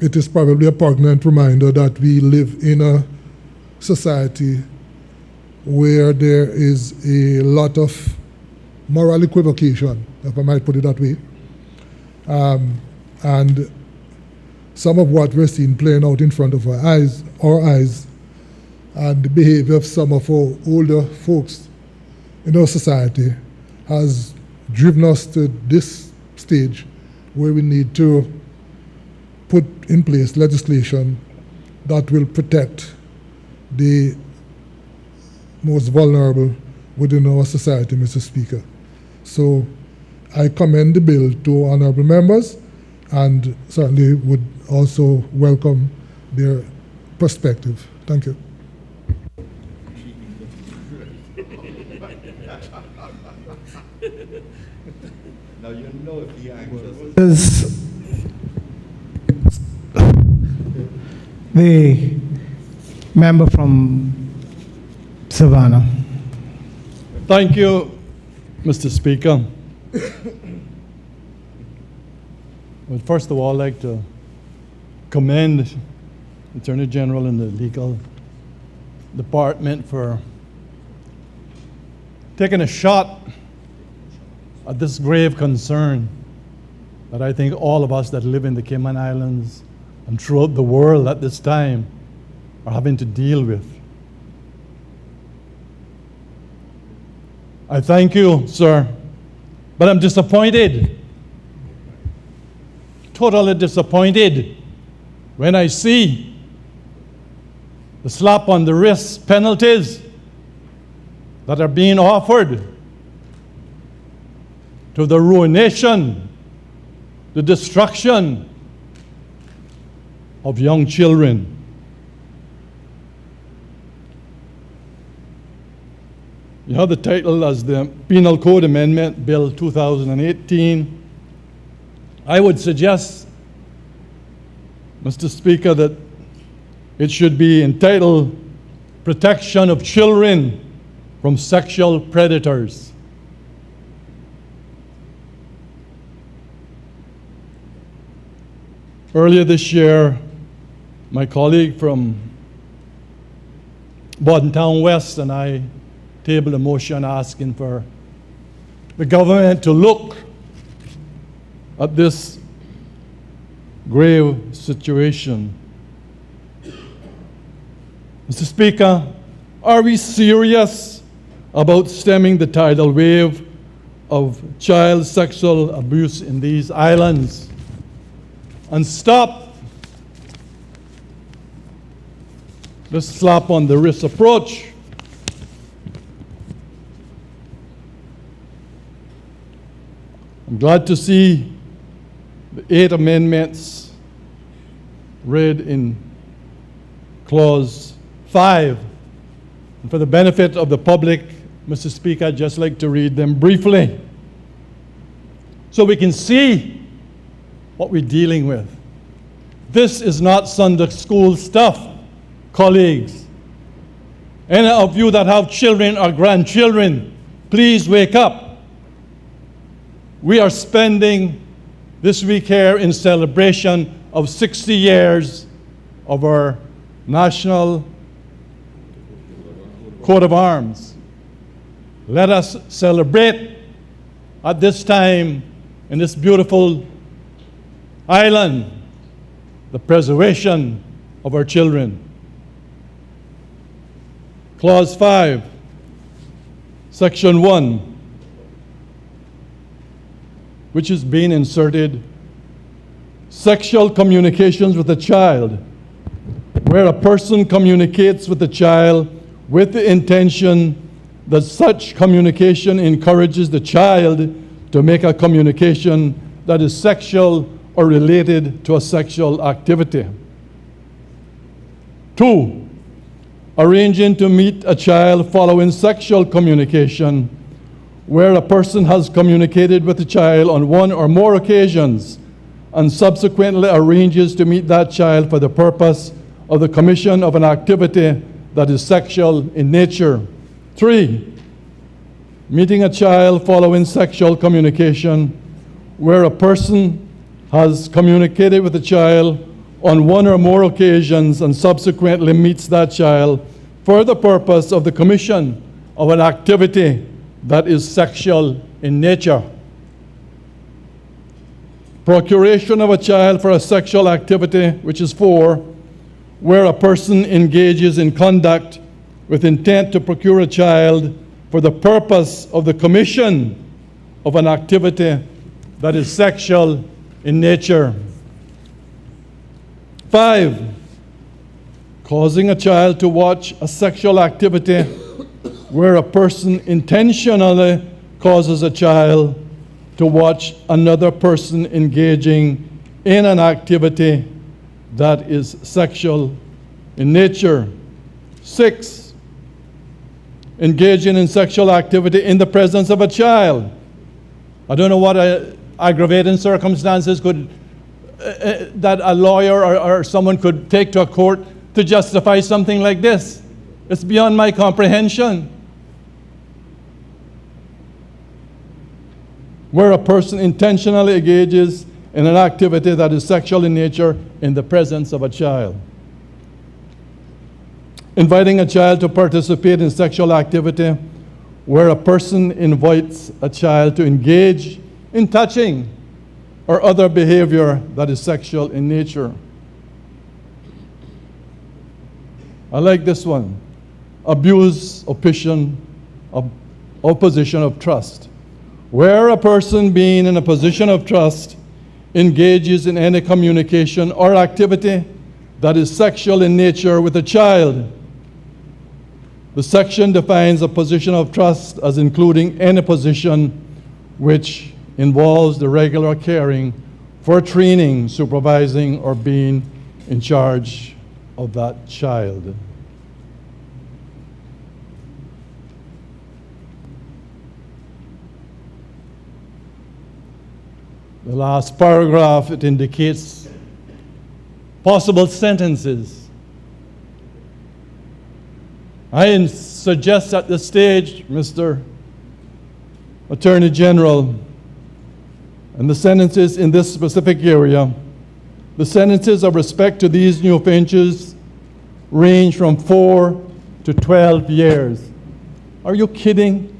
[SPEAKER 4] it is probably a poignant reminder that we live in a society where there is a lot of moral equivocation, if I might put it that way. And some of what we're seeing playing out in front of our eyes, and the behavior of some of our older folks in our society has driven us to this stage where we need to put in place legislation that will protect the most vulnerable within our society, Mr. Speaker. So I commend the bill to honorable members and certainly would also welcome their perspective. Thank you.
[SPEAKER 9] Now you know if the anxious
[SPEAKER 1] Is the member from Savannah.
[SPEAKER 10] Thank you, Mr. Speaker. Well, first of all, I'd like to commend Attorney General and the legal department for taking a shot at this grave concern that I think all of us that live in the Cayman Islands and throughout the world at this time are having to deal with. I thank you, sir, but I'm disappointed, totally disappointed, when I see the slap on the wrist penalties that are being offered to the ruination, the destruction of young children. You have the title as the Penal Code Amendment Bill 2018. I would suggest, Mr. Speaker, that it should be entitled Protection of Children from Sexual Predators. Earlier this year, my colleague from Bordentown West and I tabled a motion asking for the government to look at this grave situation. Mr. Speaker, are we serious about stemming the tidal wave of child sexual abuse in these islands and stop the slap on the wrist approach? I'm glad to see the 8 amendments read in Clause 5. And for the benefit of the public, Mr. Speaker, I'd just like to read them briefly so we can see what we're dealing with. This is not Sunday school stuff, colleagues. Any of you that have children or grandchildren, please wake up. We are spending this week here in celebration of 60 years of our national coat of arms. Let us celebrate at this time in this beautiful island the preservation of our children. Clause 5, Section 1, which is being inserted, sexual communications with a child, where a person communicates with a child with the intention that such communication encourages the child to make a communication that is sexual or related to a sexual activity. 2, arranging to meet a child following sexual communication, where a person has communicated with the child on one or more occasions and subsequently arranges to meet that child for the purpose of the commission of an activity that is sexual in nature. 3, meeting a child following sexual communication, where a person has communicated with a child on one or more occasions and subsequently meets that child for the purpose of the commission of an activity that is sexual in nature. Procuration of a child for a sexual activity, which is 4, where a person engages in conduct with intent to procure a child for the purpose of the commission of an activity that is sexual in nature. 5, causing a child to watch a sexual activity where a person intentionally causes a child to watch another person engaging in an activity that is sexual in nature. 6, engaging in sexual activity in the presence of a child. I don't know what aggravating circumstances could that a lawyer or someone could take to a court to justify something like this. It's beyond my comprehension. Where a person intentionally engages in an activity that is sexual in nature in the presence of a child. Inviting a child to participate in sexual activity where a person invites a child to engage in touching or other behavior that is sexual in nature. I like this one. Abuse opposition of trust. Where a person being in a position of trust engages in any communication or activity that is sexual in nature with a child. The section defines a position of trust as including any position which involves the regular caring for training, supervising, or being in charge of that child. The last paragraph, it indicates possible sentences. I suggest at this stage, Mr. Attorney General, and the sentences in this specific area, the sentences of respect to these new offenses range from 4 to 12 years. Are you kidding?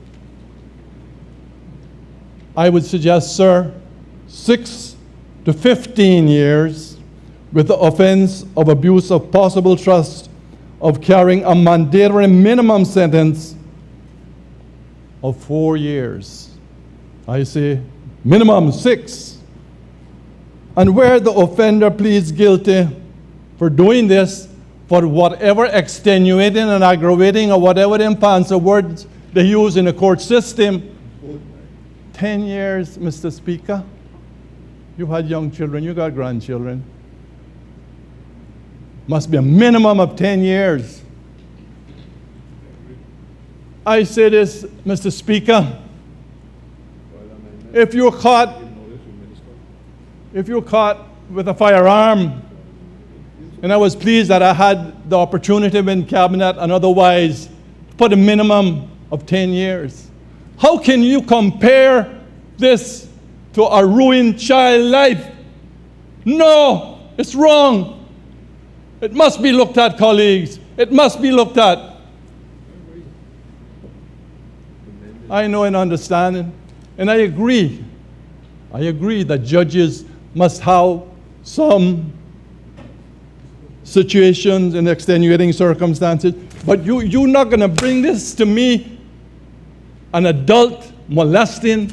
[SPEAKER 10] I would suggest, sir, 6 to 15 years with the offense of abuse of possible trust of carrying a mandatory minimum sentence of 4 years. I say minimum 6. And where the offender pleads guilty for doing this for whatever extenuating and aggravating or whatever the fancy words they use in the court system, 10 years, Mr. Speaker. You've had young children, you got grandchildren. Must be a minimum of 10 years. I say this, Mr. Speaker. If you're caught with a firearm, and I was pleased that I had the opportunity in cabinet and otherwise for the minimum of 10 years. How can you compare this to a ruined child life? No, it's wrong. It must be looked at, colleagues. It must be looked at. I know and understand, and I agree. I agree that judges must have some situations and extenuating circumstances, but you're not going to bring this to me, an adult molesting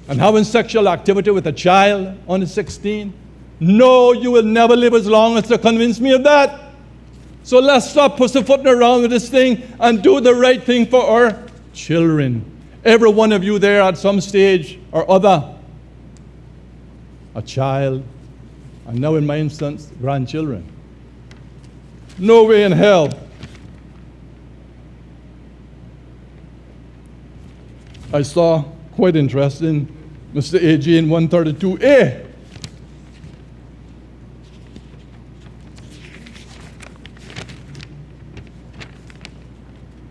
[SPEAKER 10] and having sexual activity with a child under 16. No, you will never live as long as to convince me of that. So let's stop pussyfooting around with this thing and do the right thing for our children. Every one of you there at some stage or other, a child, and now in my instance, grandchildren. No way in hell. I saw, quite interesting, Mr. AG in 132A.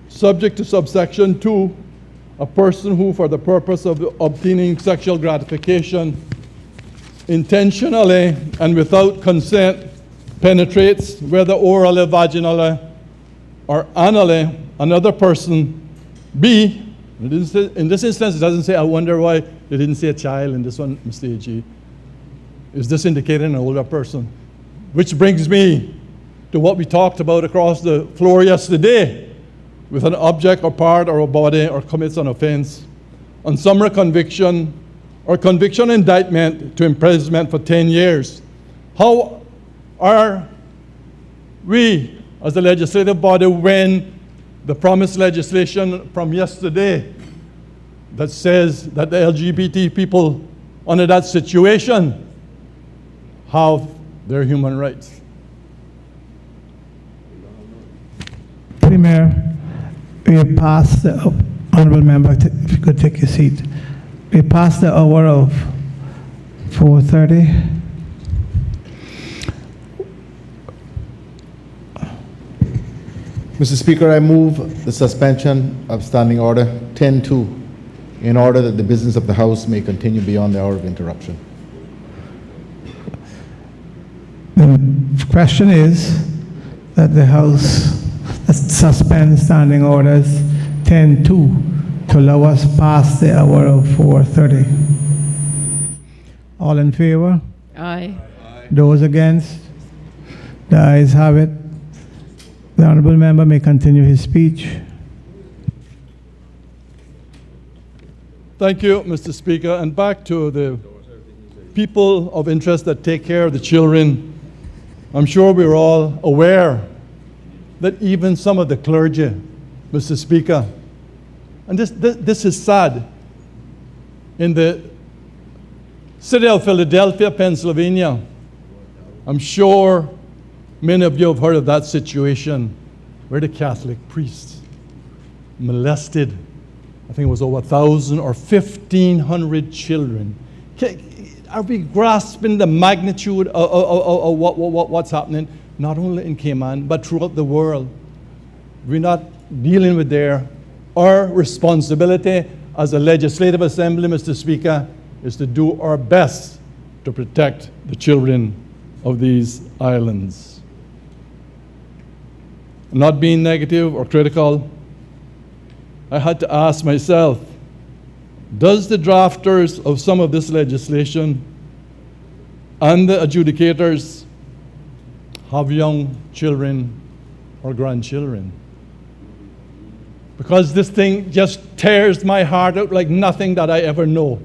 [SPEAKER 10] Subject to subsection 2, a person who, for the purpose of obtaining sexual gratification, intentionally and without consent, penetrates, whether orally, vaginally, or anally, another person. B, in this instance, it doesn't say, I wonder why they didn't say a child in this one, Mr. AG. Is this indicating an older person? Which brings me to what we talked about across the floor yesterday, with an object or part or a body or commits an offense on summary conviction or conviction indictment to imprisonment for 10 years. How are we, as a legislative body, when the promised legislation from yesterday that says that the LGBT people under that situation have their human rights?
[SPEAKER 1] Premier, we have passed the honourable member, if you could take your seat. We passed the hour of 4:30.
[SPEAKER 9] Mr. Speaker, I move the suspension of Standing Order 10-2 in order that the business of the House may continue beyond the hour of interruption.
[SPEAKER 1] The question is that the House suspend Standing Orders 10-2 to allow us past the hour of 4:30. All in favor?
[SPEAKER 3] Aye.
[SPEAKER 1] Those against? The ayes have it. The honourable member may continue his speech.
[SPEAKER 10] Thank you, Mr. Speaker. And back to the people of interest that take care of the children. I'm sure we're all aware that even some of the clergy, Mr. Speaker, and this is sad, in the city of Philadelphia, Pennsylvania, I'm sure many of you have heard of that situation where the Catholic priests molested, I think it was over 1,000 or 1,500 children. Are we grasping the magnitude of what's happening, not only in Cayman, but throughout the world? We're not dealing with our responsibility as a legislative assembly, Mr. Speaker, is to do our best to protect the children of these islands. Not being negative or critical, I had to ask myself, does the drafters of some of this legislation and the adjudicators have young children or grandchildren? Because this thing just tears my heart out like nothing that I ever know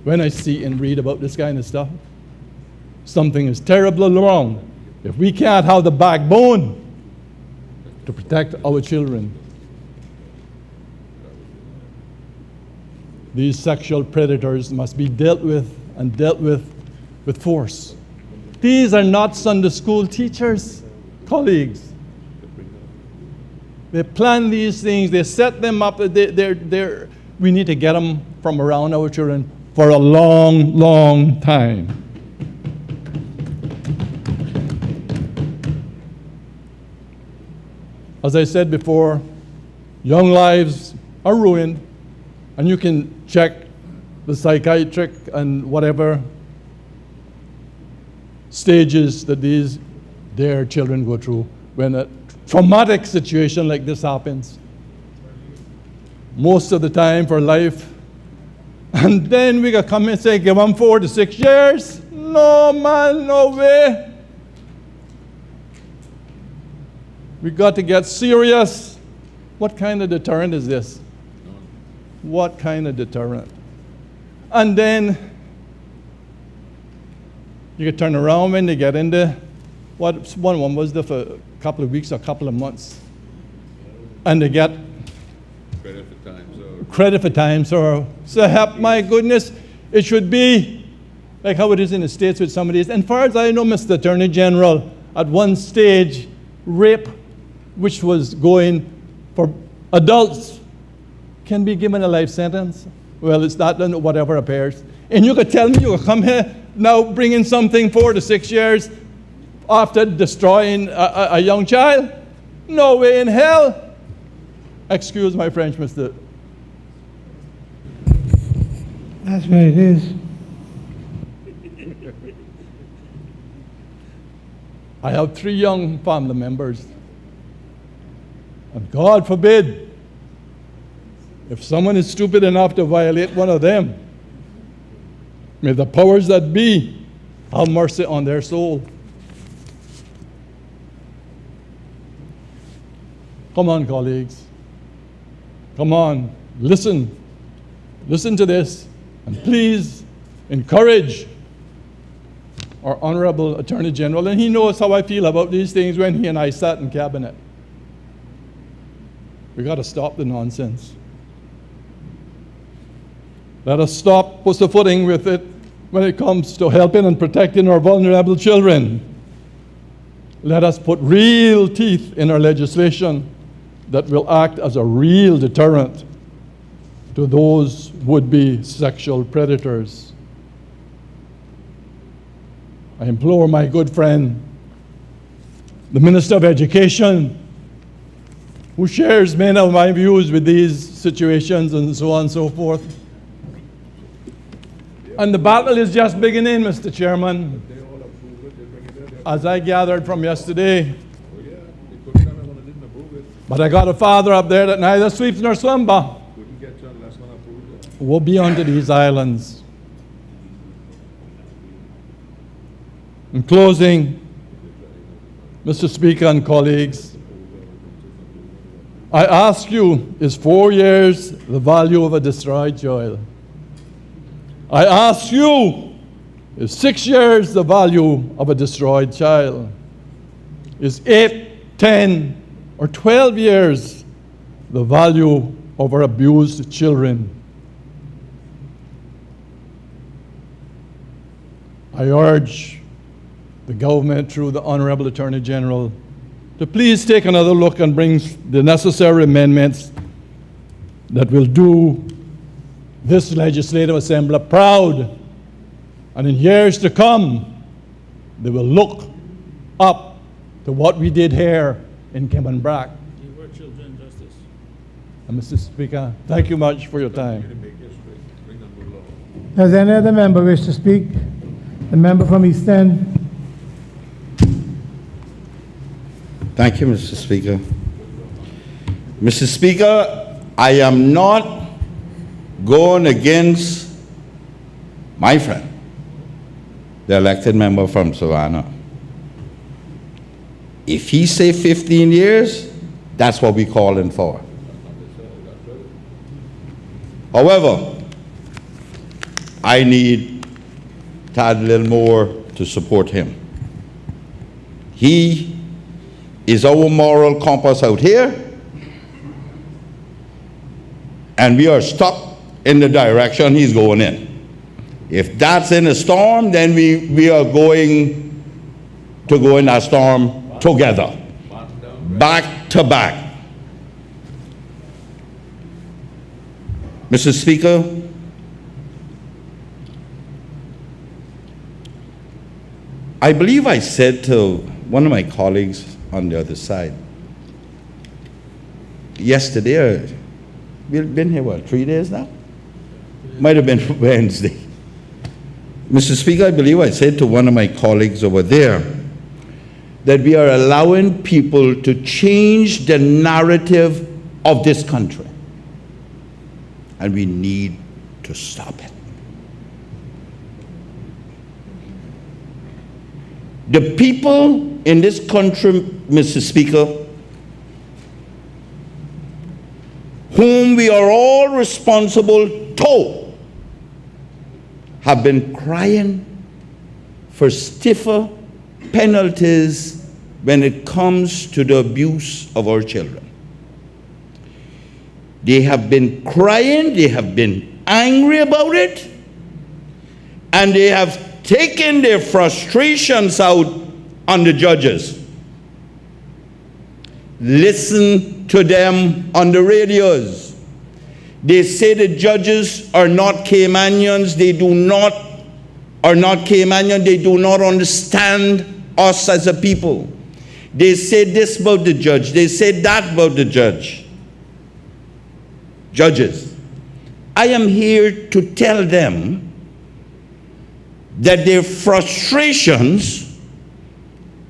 [SPEAKER 10] when I see and read about this kind of stuff. Something is terribly wrong if we can't have the backbone to protect our children. these sexual predators must be dealt with and dealt with force. These are not Sunday school teachers, colleagues. They plan these things, they set them up. We need to get them from around our children for a long, long time. As I said before, young lives are ruined, and you can check the psychiatric and whatever stages that these dear children go through when a traumatic situation like this happens. Most of the time for life. And then we can come and say, give them 4 to 6 years. No, man, no way. We got to get serious. What kind of deterrent is this? What kind of deterrent? And then you can turn around when they get into what one was there for a couple of weeks or a couple of months, and they get credit for time. So help, my goodness, it should be like how it is in the States with some of these. And as far as I know, Mr. Attorney General, at one stage, rape, which was going for adults, can be given a life sentence. Well, it's not done, whatever appears. And you could tell me you could come here now bringing something 4 to 6 years after destroying a young child? No way in hell. Excuse my French, Mr.
[SPEAKER 1] That's what it is.
[SPEAKER 10] I have 3 young family members. And God forbid, if someone is stupid enough to violate one of them, may the powers that be have mercy on their soul. Come on, colleagues. Come on, listen. Listen to this, and please encourage our Honorable Attorney General, and he knows how I feel about these things when he and I sat in cabinet. We got to stop the nonsense. Let us stop pussyfooting with it when it comes to helping and protecting our vulnerable children. Let us put real teeth in our legislation that will act as a real deterrent to those would-be sexual predators. I implore my good friend, the Minister of Education, who shares many of my views with these situations and so on and so forth. And the battle is just beginning, Mr. Chairman. As I gathered from yesterday, but I got a father up there that neither sleeps nor slumber. Woe be unto these islands. In closing, Mr. Speaker and colleagues, I ask you, is 4 years the value of a destroyed child? I ask you, is 6 years the value of a destroyed child? Is 8, 10, or 12 years the value of our abused children? I urge the government through the Honorable Attorney General to please take another look and bring the necessary amendments that will do this Legislative Assembly proud. And in years to come, they will look up to what we did here in Cayman Brac.
[SPEAKER 7] Give our children justice.
[SPEAKER 10] And Mr. Speaker, thank you much for your time.
[SPEAKER 1] Does any other member wish to speak? The member from East End.
[SPEAKER 11] Thank you, Mr. Speaker. Mr. Speaker, I am not going against my friend, the elected member from Savannah. If he say 15 years, that's what we're calling for. However, I need to add a little more to support him. He is our moral compass out here, and we are stuck in the direction he's going in. If that's in a storm, then we are going to go in that storm together, back to back. Mr. Speaker, I believe I said to one of my colleagues on the other side yesterday, we've been here, what, 3 days now? Might have been Wednesday. Mr. Speaker, I believe I said to one of my colleagues over there that we are allowing people to change the narrative of this country. And we need to stop it. The people in this country, Mr. Speaker, whom we are all responsible to, have been crying for stiffer penalties when it comes to the abuse of our children. They have been crying, they have been angry about it, and they have taken their frustrations out on the judges. Listen to them on the radios. They say the judges are not Caymanians, they do not understand us as a people. They say this about the judge, they say that about the judge. Judges, I am here to tell them that their frustrations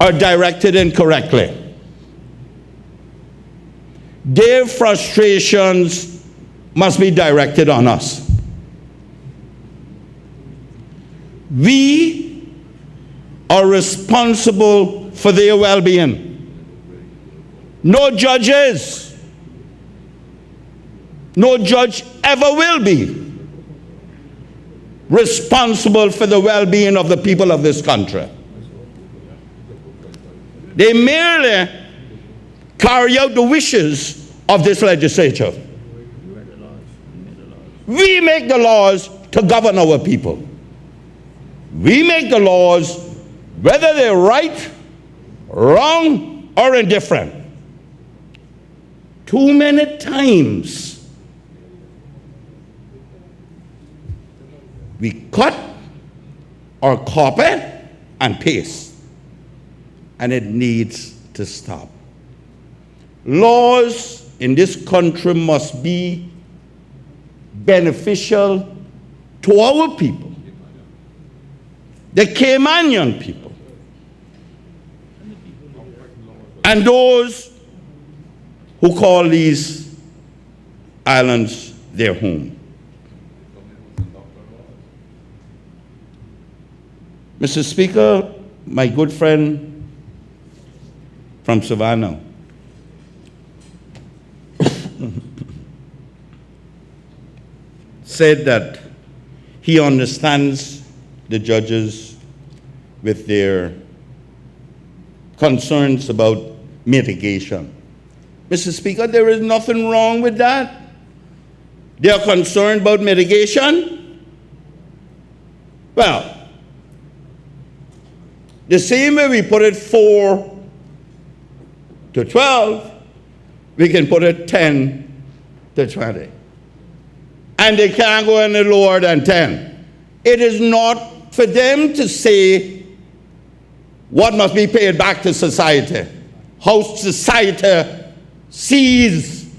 [SPEAKER 11] are directed incorrectly. Their frustrations must be directed on us. We are responsible for their well-being. No judges, no judge ever will be responsible for the well-being of the people of this country. They merely carry out the wishes of this legislature. We make the laws to govern our people. We make the laws whether they're right, wrong, or indifferent. Too many times we cut or copy and paste, and it needs to stop. Laws in this country must be beneficial to our people, the Caymanian people, and those who call these islands their home. Mr. Speaker, my good friend from Savannah said that he understands the judges with their concerns about mitigation. Mr. Speaker, there is nothing wrong with that. They are concerned about mitigation. Well, the same way we put it 4 to 12, we can put it 10 to 20. And they can't go any lower than 10. It is not for them to say what must be paid back to society, how society sees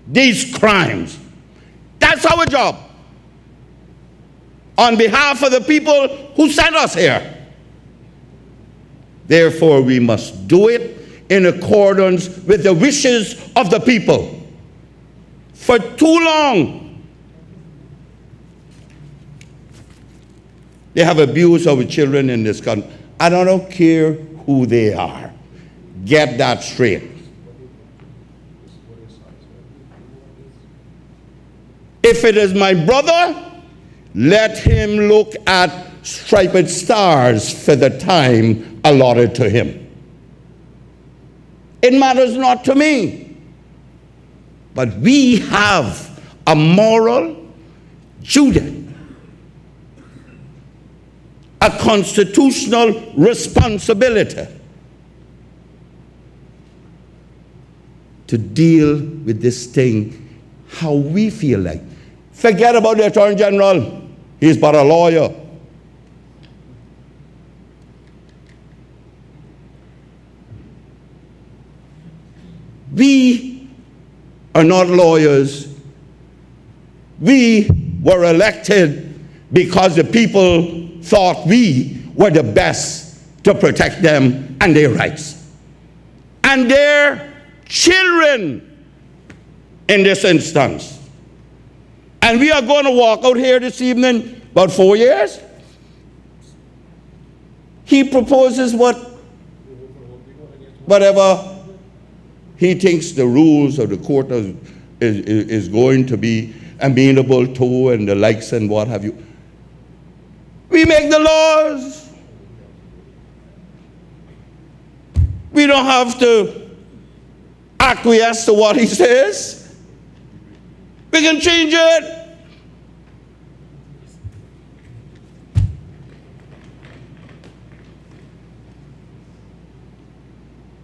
[SPEAKER 11] these crimes. That's our job, on behalf of the people who sent us here. Therefore, we must do it in accordance with the wishes of the people. For too long, they have abused our children in this country. And I don't care who they are. Get that straight. If it is my brother, let him look at striped stars for the time allotted to him. It matters not to me. But we have a moral duty, a constitutional responsibility to deal with this thing how we feel like. Forget about the Attorney General. He's but a lawyer. We are not lawyers. We were elected because the people thought we were the best to protect them and their rights. And their children in this instance. And we are going to walk out here this evening, about 4 years. He proposes whatever he thinks the rules of the court is going to be amenable to, and the likes and what have you. We make the laws. We don't have to acquiesce to what he says. We can change it.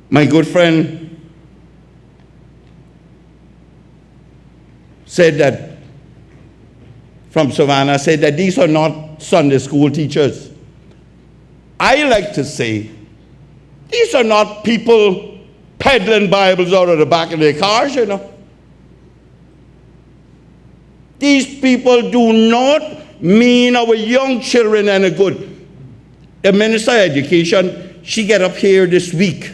[SPEAKER 11] My good friend said that, from Savannah, said that these are not Sunday school teachers. I like to say, these are not people peddling Bibles out of the back of their cars, you know. These people do not mean our young children any good. The Minister of Education, she get up here this week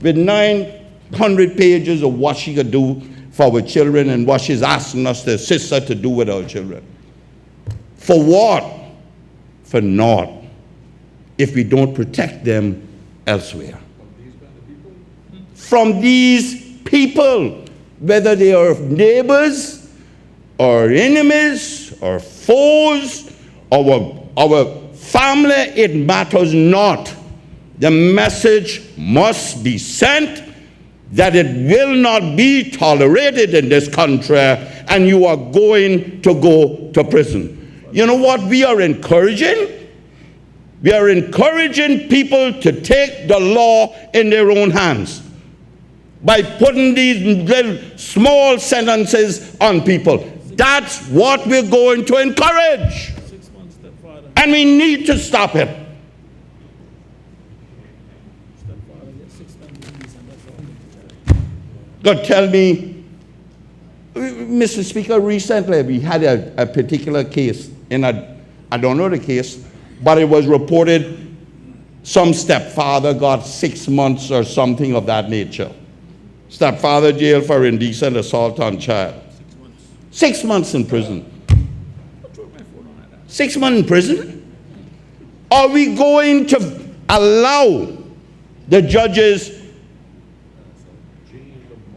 [SPEAKER 11] with 900 pages of what she could do for our children and what she's asking us to assist her to do with our children. For what? For naught, if we don't protect them elsewhere. From these people, whether they are neighbors or enemies or foes or our family, it matters not. The message must be sent that it will not be tolerated in this country, and you are going to go to prison. You know what we are encouraging? We are encouraging people to take the law in their own hands by putting these little small sentences on people. That's what we're going to encourage. And we need to stop it. God tell me, Mr. Speaker, recently we had a particular case, and I don't know the case, but it was reported some stepfather got 6 months or something of that nature. Stepfather jailed for indecent assault on child. 6 months in prison. 6 months in prison? Are we going to allow the judges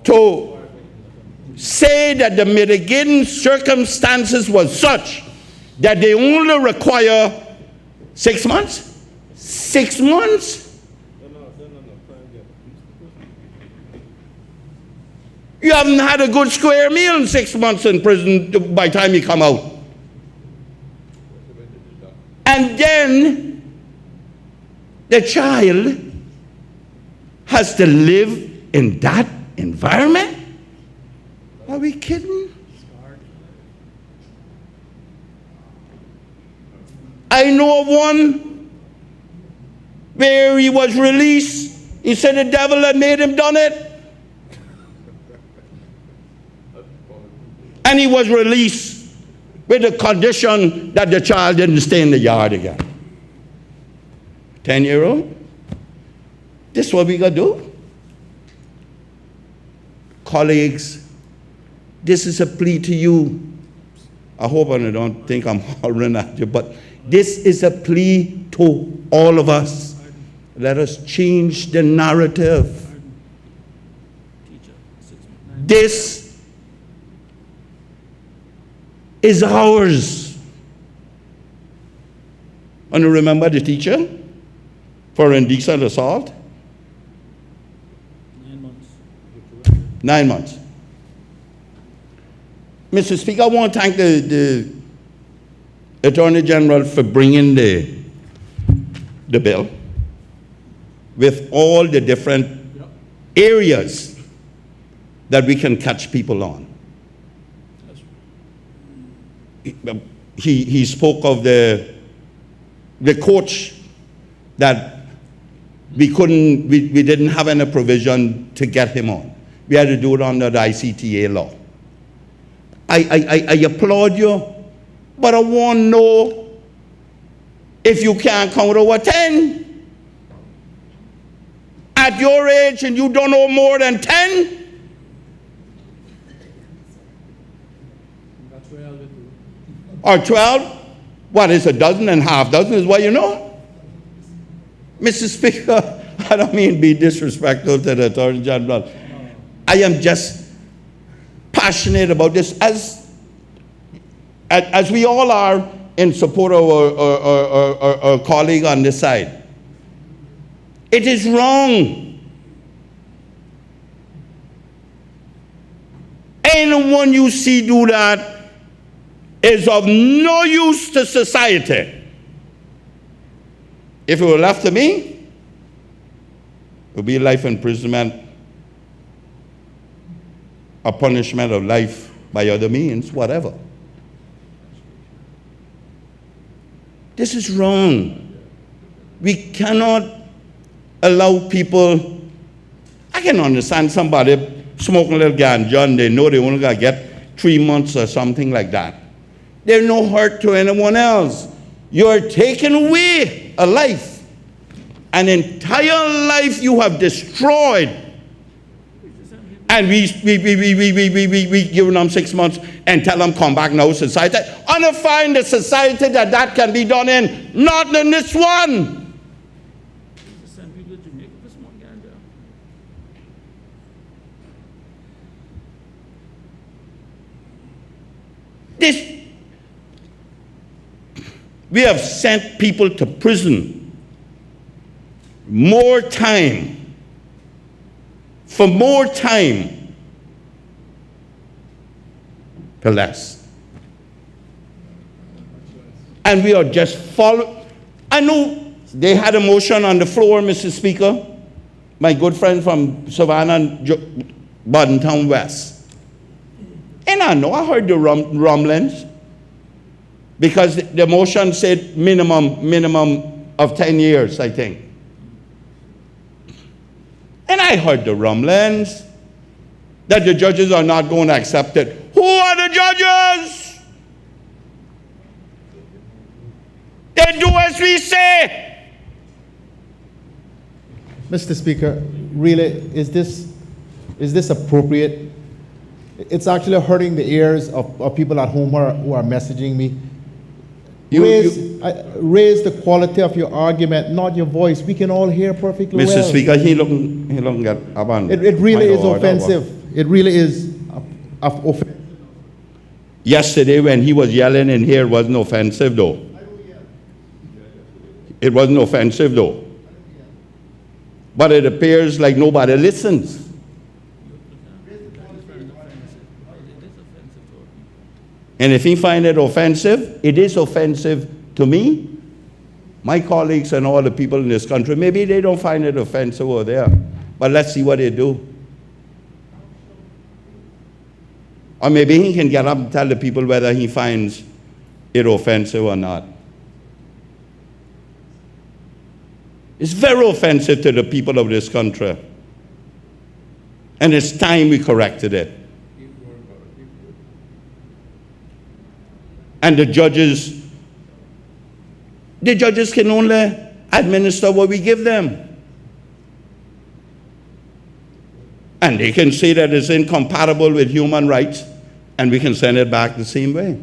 [SPEAKER 11] to say that the mitigating circumstances was such that they only require 6 months? 6 months? You haven't had a good square meal in 6 months in prison by the time you come out. And then the child has to live in that environment? Are we kidding? I know of one where he was released. He said the devil had made him done it. And he was released with the condition that the child didn't stay in the yard again. 10-year-old? This is what we got to do? Colleagues, this is a plea to you. I hope I don't think I'm hollering at you, but this is a plea to all of us. Let us change the narrative. This is ours. And remember the teacher for indecent assault?
[SPEAKER 7] 9 months.
[SPEAKER 11] 9 months. Mr. Speaker, I want to thank the Attorney General for bringing the bill with all the different areas that we can catch people on. He spoke of the coach that we didn't have any provision to get him on. We had to do it under the ICTA law. I applaud you, but I want to know if you can't count over 10. At your age and you don't know more than 10? Or 12? What is a dozen and half dozen is what you know? Mr. Speaker, I don't mean to be disrespectful to the Attorney General. I am just passionate about this, as we all are in support of our colleague on this side. It is wrong. Anyone you see do that is of no use to society. If it were left to me, it would be life imprisonment, a punishment of life by other means, whatever. This is wrong. We cannot allow people. I can understand somebody smoking a little ganja and they know they only got to get 3 months or something like that. There's no hurt to anyone else. You're taking away a life. An entire life you have destroyed. And we give them 6 months and tell them come back now society. And I find a society that can be done in, not in this one. We have sent people to prison more time, for more time for less. And we are just following. I know they had a motion on the floor, Mr. Speaker, my good friend from Savannah, Bordentown West. And I know, I heard the rumblings, because the motion said minimum of 10 years, I think. And I heard the rumblings that the judges are not going to accept it. Who are the judges? They do as we say.
[SPEAKER 9] Mr. Speaker, really, is this appropriate? It's actually hurting the ears of people at home who are messaging me. Raise the quality of your argument, not your voice. We can all hear perfectly well.
[SPEAKER 11] Mr. Speaker, he looking at Aban.
[SPEAKER 9] It really is offensive. It really is offensive.
[SPEAKER 11] Yesterday when he was yelling in here, it wasn't offensive though. It wasn't offensive though. But it appears like nobody listens. And if he finds it offensive, it is offensive to me, my colleagues, and all the people in this country. Maybe they don't find it offensive over there, but let's see what they do. Or maybe he can get up and tell the people whether he finds it offensive or not. It's very offensive to the people of this country. And it's time we corrected it. And the judges can only administer what we give them. And they can say that it's incompatible with human rights, and we can send it back the same way.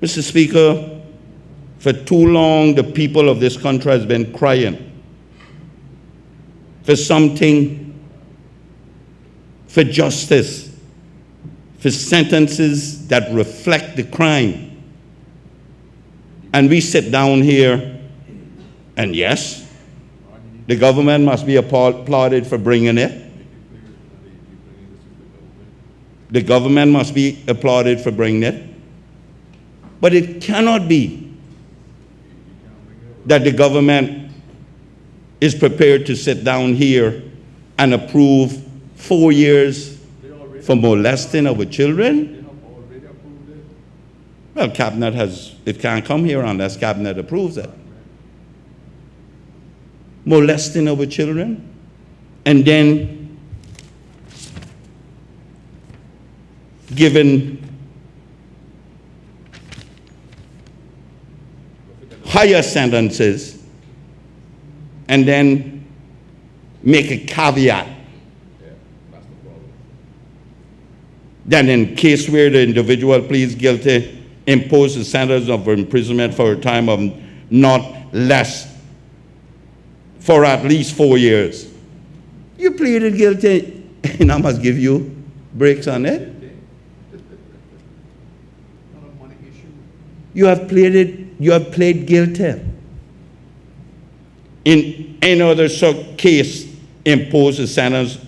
[SPEAKER 11] Mr. Speaker, for too long, the people of this country has been crying for something, for justice, for sentences that reflect the crime. And we sit down here, and yes, the government must be applauded for bringing it. The government must be applauded for bringing it. But it cannot be that the government is prepared to sit down here and approve 4 years for molesting our children. Well, Cabinet it can't come here unless Cabinet approves it. Molesting our children, and then giving higher sentences, and then make a caveat that in case where the individual pleads guilty, impose a sentence of imprisonment for a time of not less for at least 4 years. You pleaded guilty, and I must give you breaks on it. You have pled guilty. In any other case, impose a sentence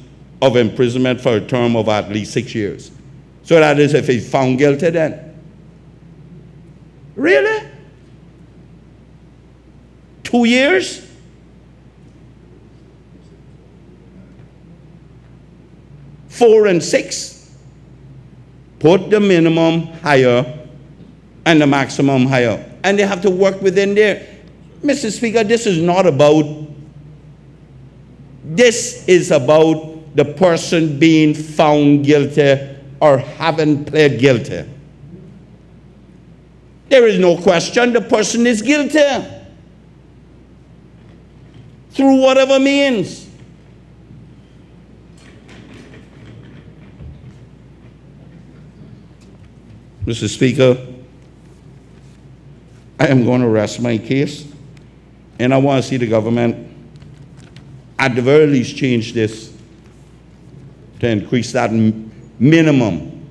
[SPEAKER 11] of imprisonment for a term of at least 6 years. So that is if he's found guilty then. Really? 2 years? Four and 6. Put the minimum higher and the maximum higher. And they have to work within there. Mr. Speaker, this is about the person being found guilty or having pled guilty. There is no question the person is guilty through whatever means. Mr. Speaker, I am going to rest my case, and I want to see the government at the very least change this to increase that minimum.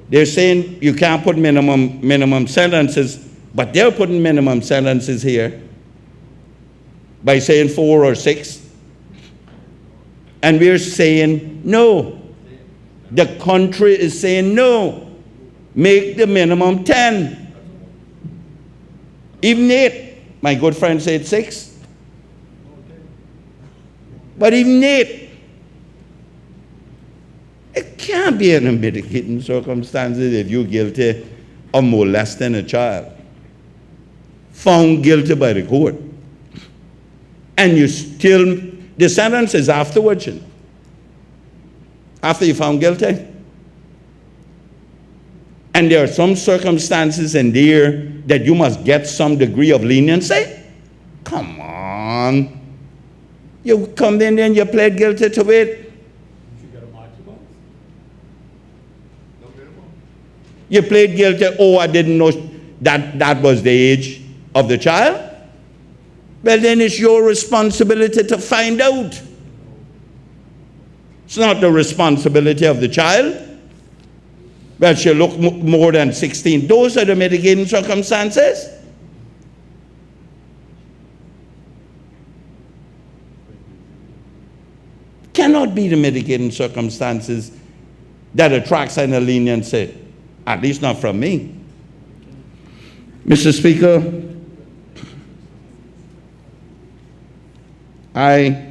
[SPEAKER 11] They're saying you can't put minimum sentences, but they're putting minimum sentences here by saying 4 or 6. And we're saying no. The country is saying no. Make the minimum 10. Even 8. My good friend said 6. But even 8. It can't be in a mitigating circumstances if you're guilty of molesting a child, found guilty by the court, and you still, the sentence is afterwards, after you found guilty. And there are some circumstances in there that you must get some degree of leniency. Come on. You come in there and you plead guilty to it. You plead guilty, oh, I didn't know that was the age of the child. Well, then it's your responsibility to find out. It's not the responsibility of the child. Well, she looked more than 16. Those are the mitigating circumstances. Cannot be the mitigating circumstances that attracts any leniency. At least not from me. Mr. Speaker, I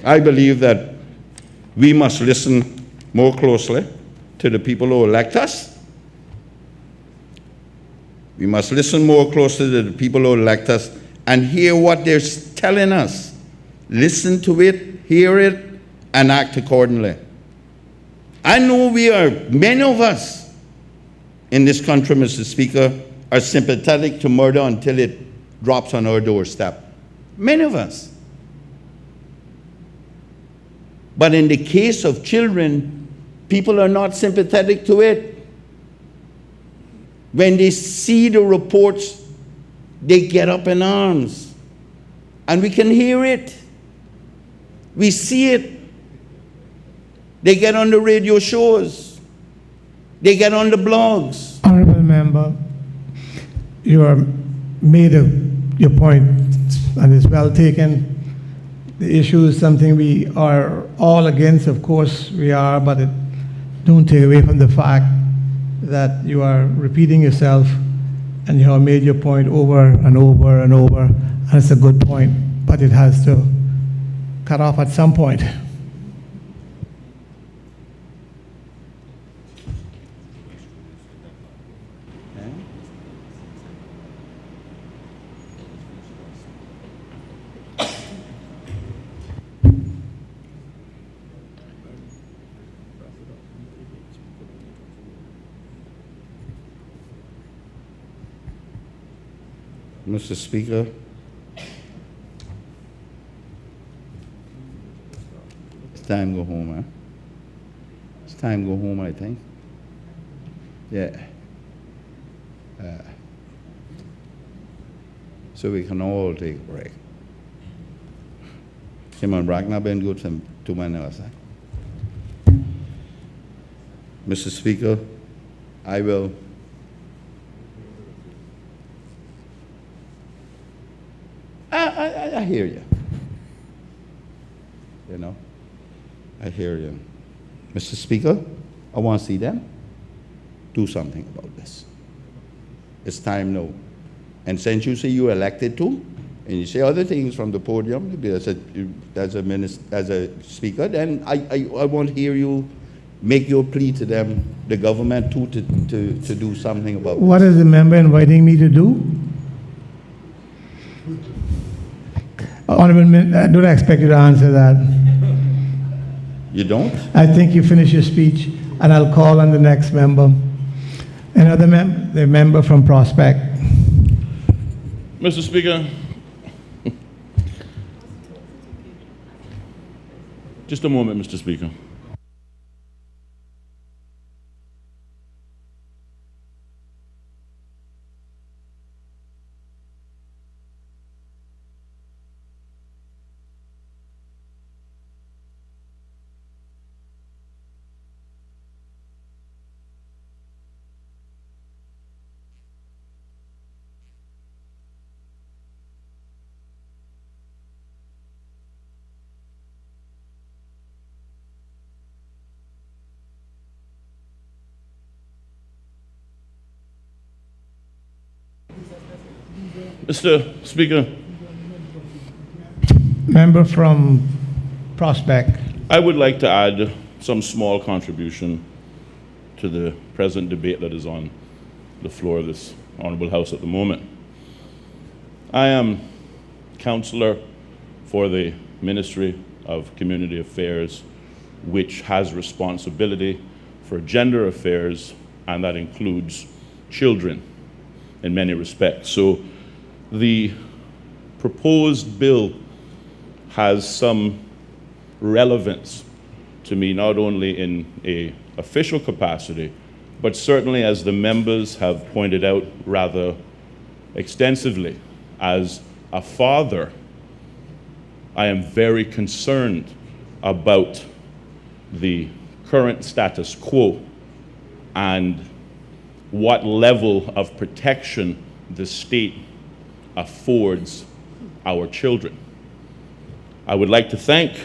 [SPEAKER 11] believe that we must listen more closely to the people who elect us. We must listen more closely to the people who elect us and hear what they're telling us. Listen to it, hear it, and act accordingly. I know many of us in this country, Mr. Speaker, are sympathetic to murder until it drops on our doorstep. Many of us. But in the case of children, people are not sympathetic to it. When they see the reports, they get up in arms. And we can hear it. We see it. They get on the radio shows. They get on the blogs.
[SPEAKER 1] Honorable Member, you are made your point, and it's well taken. The issue is something we are all against, of course we are, but it don't take away from the fact that you are repeating yourself and you have made your point over and over and over, and it's a good point, but it has to cut off at some point.
[SPEAKER 11] Mr. Speaker, it's time to go home, huh? It's time to go home, I think. Yeah. So we can all take a break. Cayman Brac not been good for 2 minutes. Mr. Speaker, I will. I hear you. You know, I hear you. Mr. Speaker, I want to see them do something about this. It's time now. And since you say you elected to, and you say other things from the podium as a speaker, then I want to hear you make your plea to them, the government too, to do something about this.
[SPEAKER 1] What is the member inviting me to do? Honorable Minister, I don't expect you to answer that.
[SPEAKER 11] You don't?
[SPEAKER 1] I think you finish your speech, and I'll call on the next member. Another the member from Prospect.
[SPEAKER 8] Mr. Speaker, just a moment, Mr. Speaker. Mr. Speaker,
[SPEAKER 1] Member from Prospect.
[SPEAKER 8] I would like to add some small contribution to the present debate that is on the floor of this Honorable House at the moment. I am Counselor for the Ministry of Community Affairs, which has responsibility for gender affairs, and that includes children in many respects. So the proposed bill has some relevance to me, not only in an official capacity, but certainly, as the members have pointed out rather extensively, as a father, I am very concerned about the current status quo and what level of protection the state affords our children. I would like to thank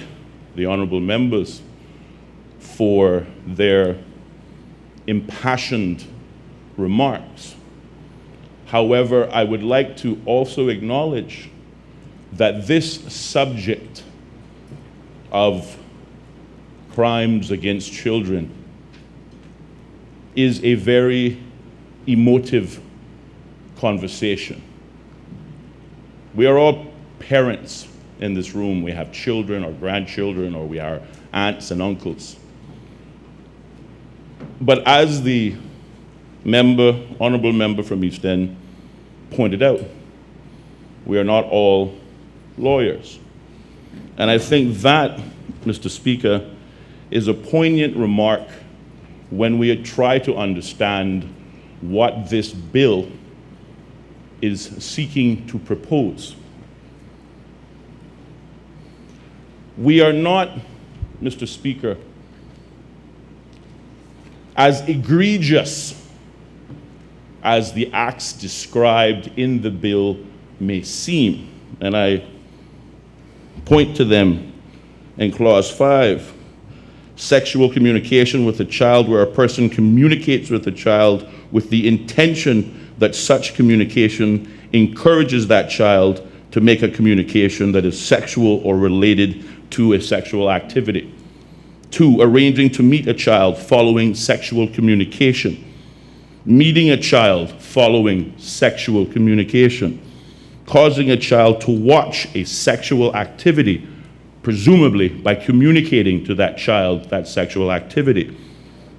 [SPEAKER 8] the honorable members for their impassioned remarks. However, I would like to also acknowledge that this subject of crimes against children is a very emotive conversation. We are all parents in this room. We have children or grandchildren, or we are aunts and uncles. But as the honorable member from East End pointed out, we are not all lawyers. And I think that, Mr. Speaker, is a poignant remark when we try to understand what this bill is seeking to propose. We are not, Mr. Speaker, as egregious as the acts described in the bill may seem. And I point to them in Clause 5. Sexual communication with a child, where a person communicates with a child with the intention that such communication encourages that child to make a communication that is sexual or related to a sexual activity. 2, arranging to meet a child following sexual communication. Meeting a child following sexual communication. Causing a child to watch a sexual activity, presumably by communicating to that child that sexual activity.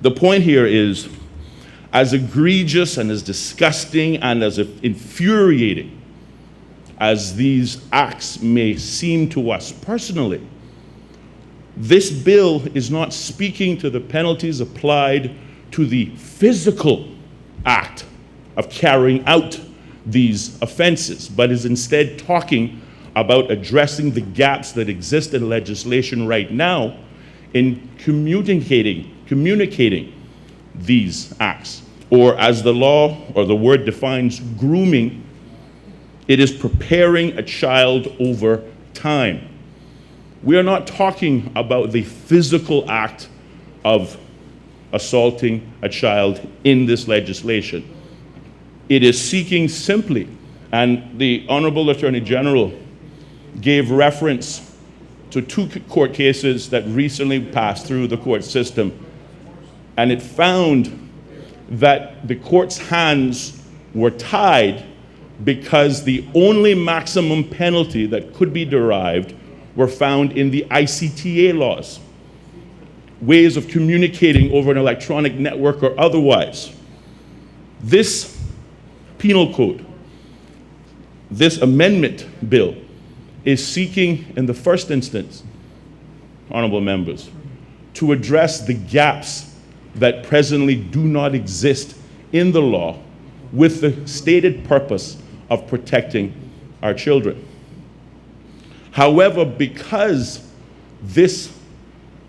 [SPEAKER 8] The point here is, as egregious and as disgusting and as infuriating as these acts may seem to us personally, this bill is not speaking to the penalties applied to the physical act of carrying out these offenses, but is instead talking about addressing the gaps that exist in legislation right now in communicating these acts. Or as the law or the word defines grooming, it is preparing a child over time. We are not talking about the physical act of assaulting a child in this legislation. It is seeking simply, and the Honorable Attorney General gave reference to 2 court cases that recently passed through the court system, and it found that the court's hands were tied because the only maximum penalty that could be derived were found in the ICTA laws, ways of communicating over an electronic network or otherwise. This penal code, this amendment bill, is seeking, in the first instance, honorable members, to address the gaps that presently do not exist in the law with the stated purpose of protecting our children. However, because this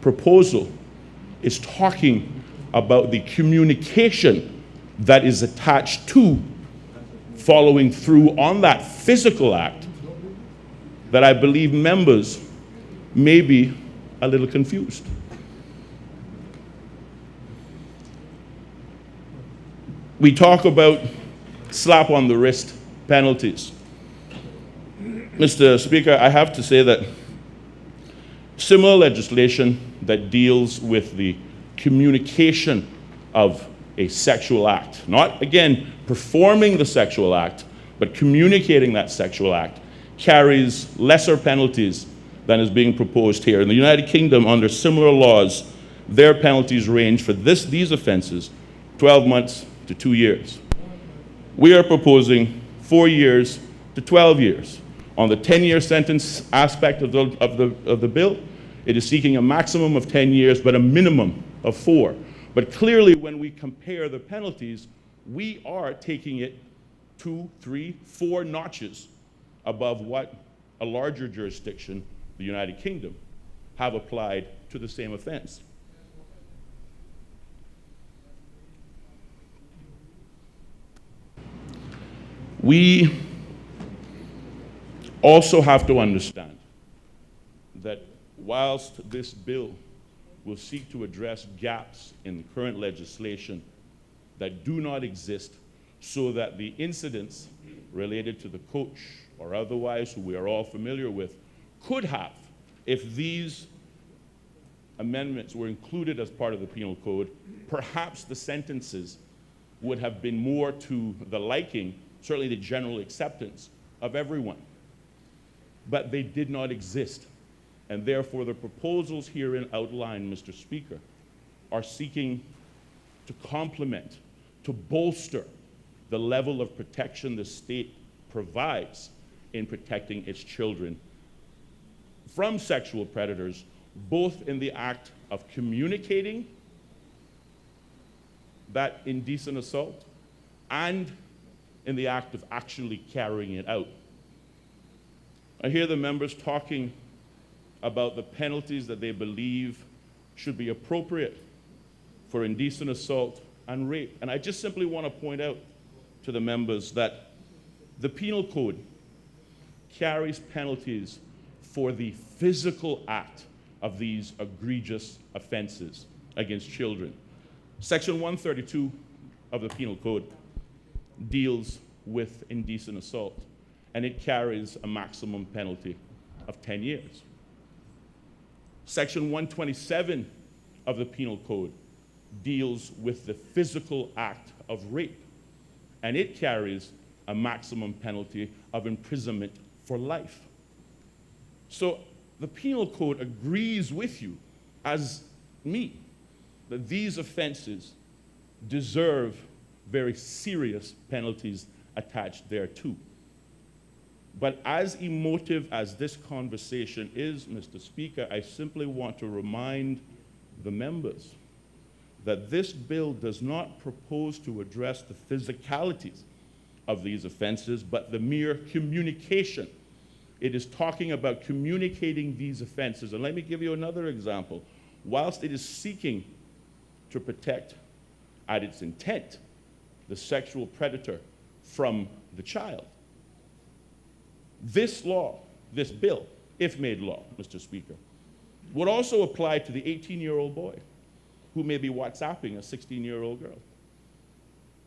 [SPEAKER 8] proposal is talking about the communication that is attached to following through on that physical act, that I believe members may be a little confused. We talk about slap on the wrist penalties. Mr. Speaker, I have to say that similar legislation that deals with the communication of a sexual act, not, again, performing the sexual act, but communicating that sexual act, carries lesser penalties than is being proposed here. In the United Kingdom, under similar laws, their penalties range for these offenses 12 months to 2 years. We are proposing 4 years to 12 years. On the 10-year sentence aspect of the bill, it is seeking a maximum of 10 years, but a minimum of 4. But clearly, when we compare the penalties, we are taking it 2, 3, 4 notches above what a larger jurisdiction, the United Kingdom, have applied to the same offense. We also have to understand that whilst this bill will seek to address gaps in current legislation that do not exist, so that the incidents related to the coach or otherwise, who we are all familiar with, could have, if these amendments were included as part of the penal code, perhaps the sentences would have been more to the liking, certainly the general acceptance of everyone. But they did not exist. And therefore, the proposals herein outlined, Mr. Speaker, are seeking to complement, to bolster the level of protection the state provides in protecting its children from sexual predators, both in the act of communicating that indecent assault and in the act of actually carrying it out. I hear the members talking about the penalties that they believe should be appropriate for indecent assault and rape. And I just simply want to point out to the members that the penal code carries penalties for the physical act of these egregious offenses against children. Section 132 of the Penal Code deals with indecent assault, and it carries a maximum penalty of 10 years. Section 127 of the Penal Code deals with the physical act of rape, and it carries a maximum penalty of imprisonment for life. So the Penal Code agrees with you, as me, that these offenses deserve very serious penalties attached thereto. But as emotive as this conversation is, Mr. Speaker, I simply want to remind the members that this bill does not propose to address the physicalities of these offenses, but the mere communication. It is talking about communicating these offenses. And let me give you another example. Whilst it is seeking to protect, at its intent, the sexual predator from the child, this law, this bill, if made law, Mr. Speaker, would also apply to the 18-year-old boy who may be WhatsApping a 16-year-old girl.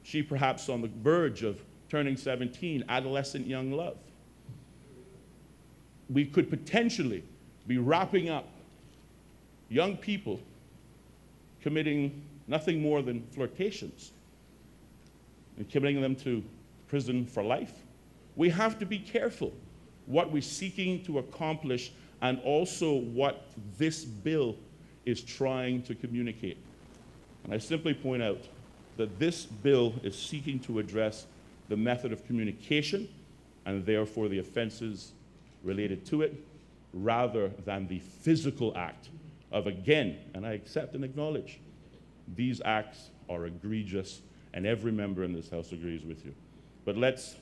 [SPEAKER 8] She perhaps on the verge of turning 17, adolescent young love. We could potentially be wrapping up young people committing nothing more than flirtations and committing them to prison for life. We have to be careful what we're seeking to accomplish and also what this bill is trying to communicate. And I simply point out that this bill is seeking to address the method of communication and therefore the offenses related to it, rather than the physical act of, again, and I accept and acknowledge, these acts are egregious, and every member in this House agrees with you. But let's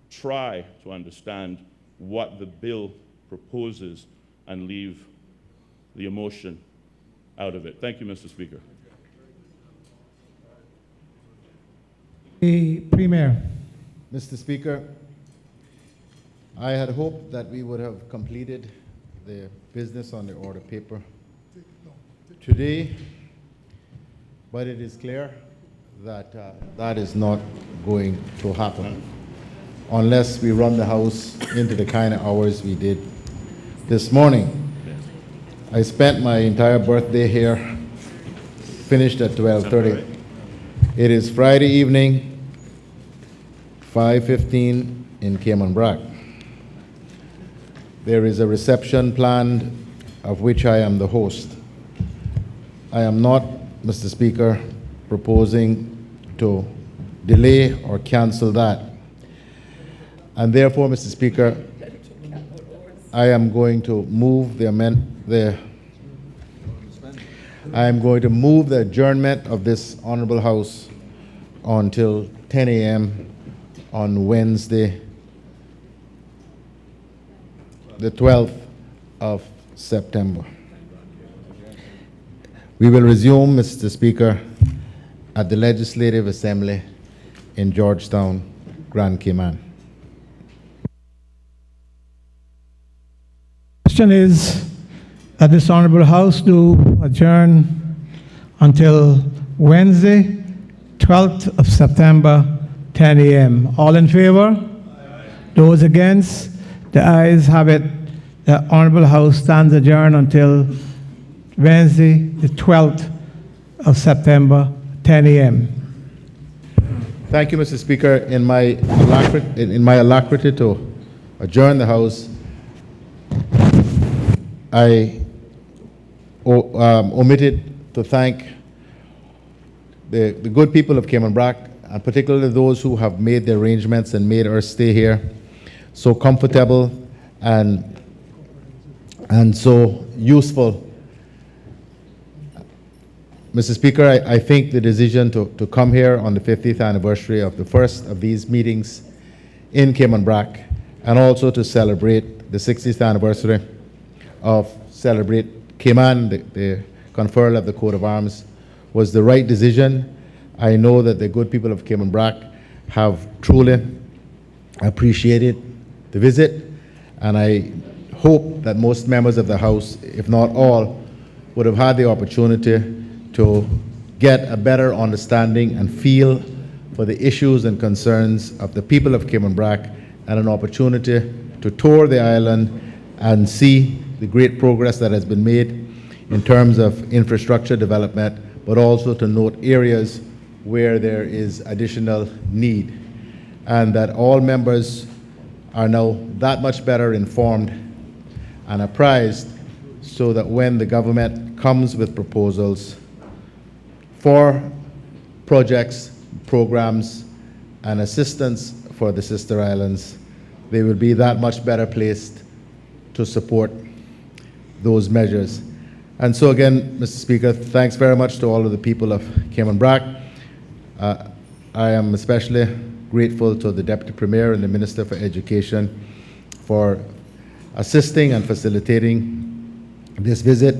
[SPEAKER 8] try to understand what the bill proposes and leave the emotion out of it. Thank you, Mr. Speaker.
[SPEAKER 1] The Premier.
[SPEAKER 9] Mr. Speaker, I had hoped that we would have completed the business on the order paper today, but it is clear that that is not going to happen unless we run the House into the kind of hours we did this morning. I spent my entire birthday here, finished at 12:30. It is Friday evening, 5:15 in Cayman Brac. There is a reception planned of which I am the host. I am not, Mr. Speaker, proposing to delay or cancel that. And therefore, Mr. Speaker, I am going to move the adjournment of this honorable House until 10 a.m. on Wednesday, the 12th of September. We will resume, Mr. Speaker, at the Legislative Assembly in Georgetown, Grand Cayman.
[SPEAKER 1] Question is that this honorable House do adjourn until Wednesday, 12th of September, 10 a.m. All in favor? Aye. Those against? The ayes have it. The honorable House stands adjourned until Wednesday, the 12th of September, 10 a.m.
[SPEAKER 9] Thank you, Mr. Speaker. In my alacrity to adjourn the House, I omitted to thank the good people of Cayman Brac, and particularly those who have made the arrangements and made our stay here so comfortable and so useful. Mr. Speaker, I think the decision to come here on the 50th anniversary of the first of these meetings in Cayman Brac, and also to celebrate the 60th anniversary of Celebrate Cayman, the conferral of the coat of arms, was the right decision. I know that the good people of Cayman Brac have truly appreciated the visit, and I hope that most members of the House, if not all, would have had the opportunity to get a better understanding and feel for the issues and concerns of the people of Cayman Brac, and an opportunity to tour the island and see the great progress that has been made in terms of infrastructure development, but also to note areas where there is additional need, and that all members are now that much better informed and apprised, so that when the government comes with proposals for projects, programs, and assistance for the sister islands, they will be that much better placed to support those measures. And so again, Mr. Speaker, thanks very much to all of the people of Cayman Brac. I am especially grateful to the Deputy Premier and the Minister for Education for assisting and facilitating this visit,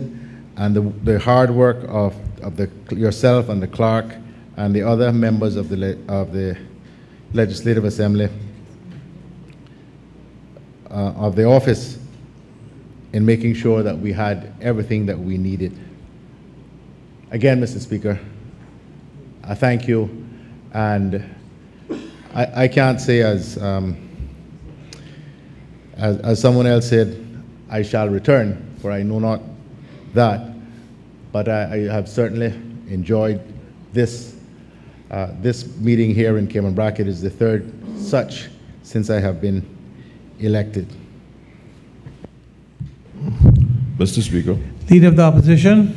[SPEAKER 9] and the hard work of yourself and the clerk and the other members of the Legislative Assembly of the office in making sure that we had everything that we needed. Again, Mr. Speaker, I thank you, and I can't say as someone else said, I shall return, for I know not that, but I have certainly enjoyed this meeting here in Cayman Brac. It is the third such since I have been elected.
[SPEAKER 6] Mr. Speaker.
[SPEAKER 1] Leader of the Opposition.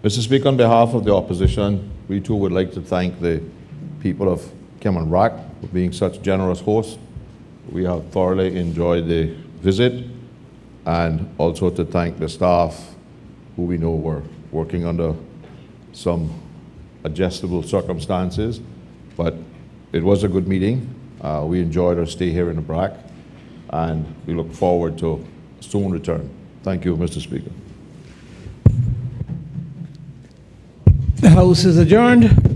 [SPEAKER 6] Mr. Speaker, on behalf of the opposition, we too would like to thank the people of Cayman Brac for being such generous hosts. We have thoroughly enjoyed the visit, and also to thank the staff who we know were working under some adjustable circumstances, but it was a good meeting. We enjoyed our stay here in the Brac, and we look forward to a soon return. Thank you, Mr. Speaker.
[SPEAKER 1] The House is adjourned.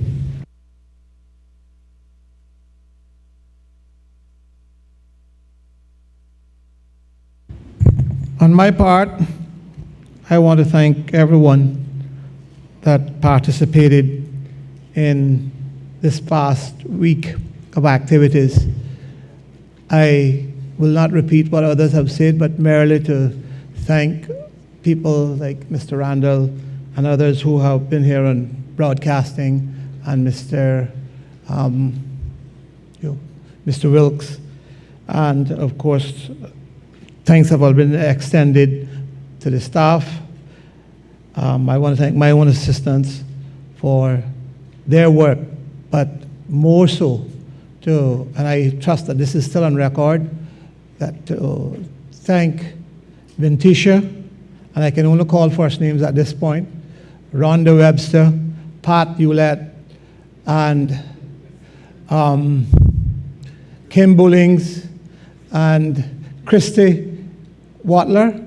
[SPEAKER 1] On my part, I want to thank everyone that participated in this past week of activities. I will not repeat what others have said, but merely to thank people like Mr. Randall and others who have been here on broadcasting, and Mr. Wilkes, and of course, thanks have all been extended to the staff. I want to thank my own assistants for their work, but more so and I trust that this is still on record, that to thank Vintisha, and I can only call first names at this point, Rhonda Webster, Pat Hewlett, and Kim Bullings, and Christy Watler,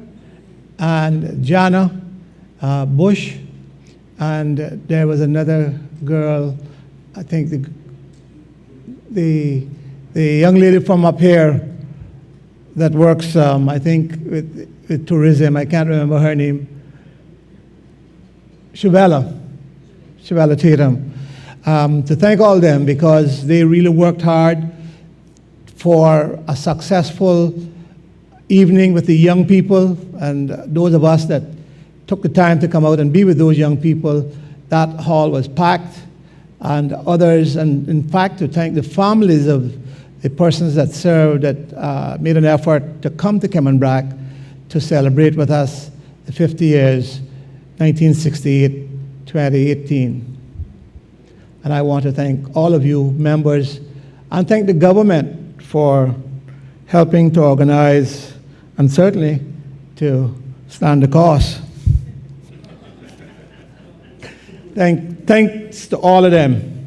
[SPEAKER 1] and Jana Bush, and there was another girl, I think the young lady from up here that works, I think, with tourism. I can't remember her name. Shavella Tatum. To thank all them, because they really worked hard for a successful evening with the young people, and those of us that took the time to come out and be with those young people. That hall was packed, and others, and in fact to thank the families of the persons that served, that made an effort to come to Cayman Brac to celebrate with us the 50 years, 1968-2018. And I want to thank all of you members, and thank the government for helping to organize, and certainly to stand the cost. Thanks to all of them.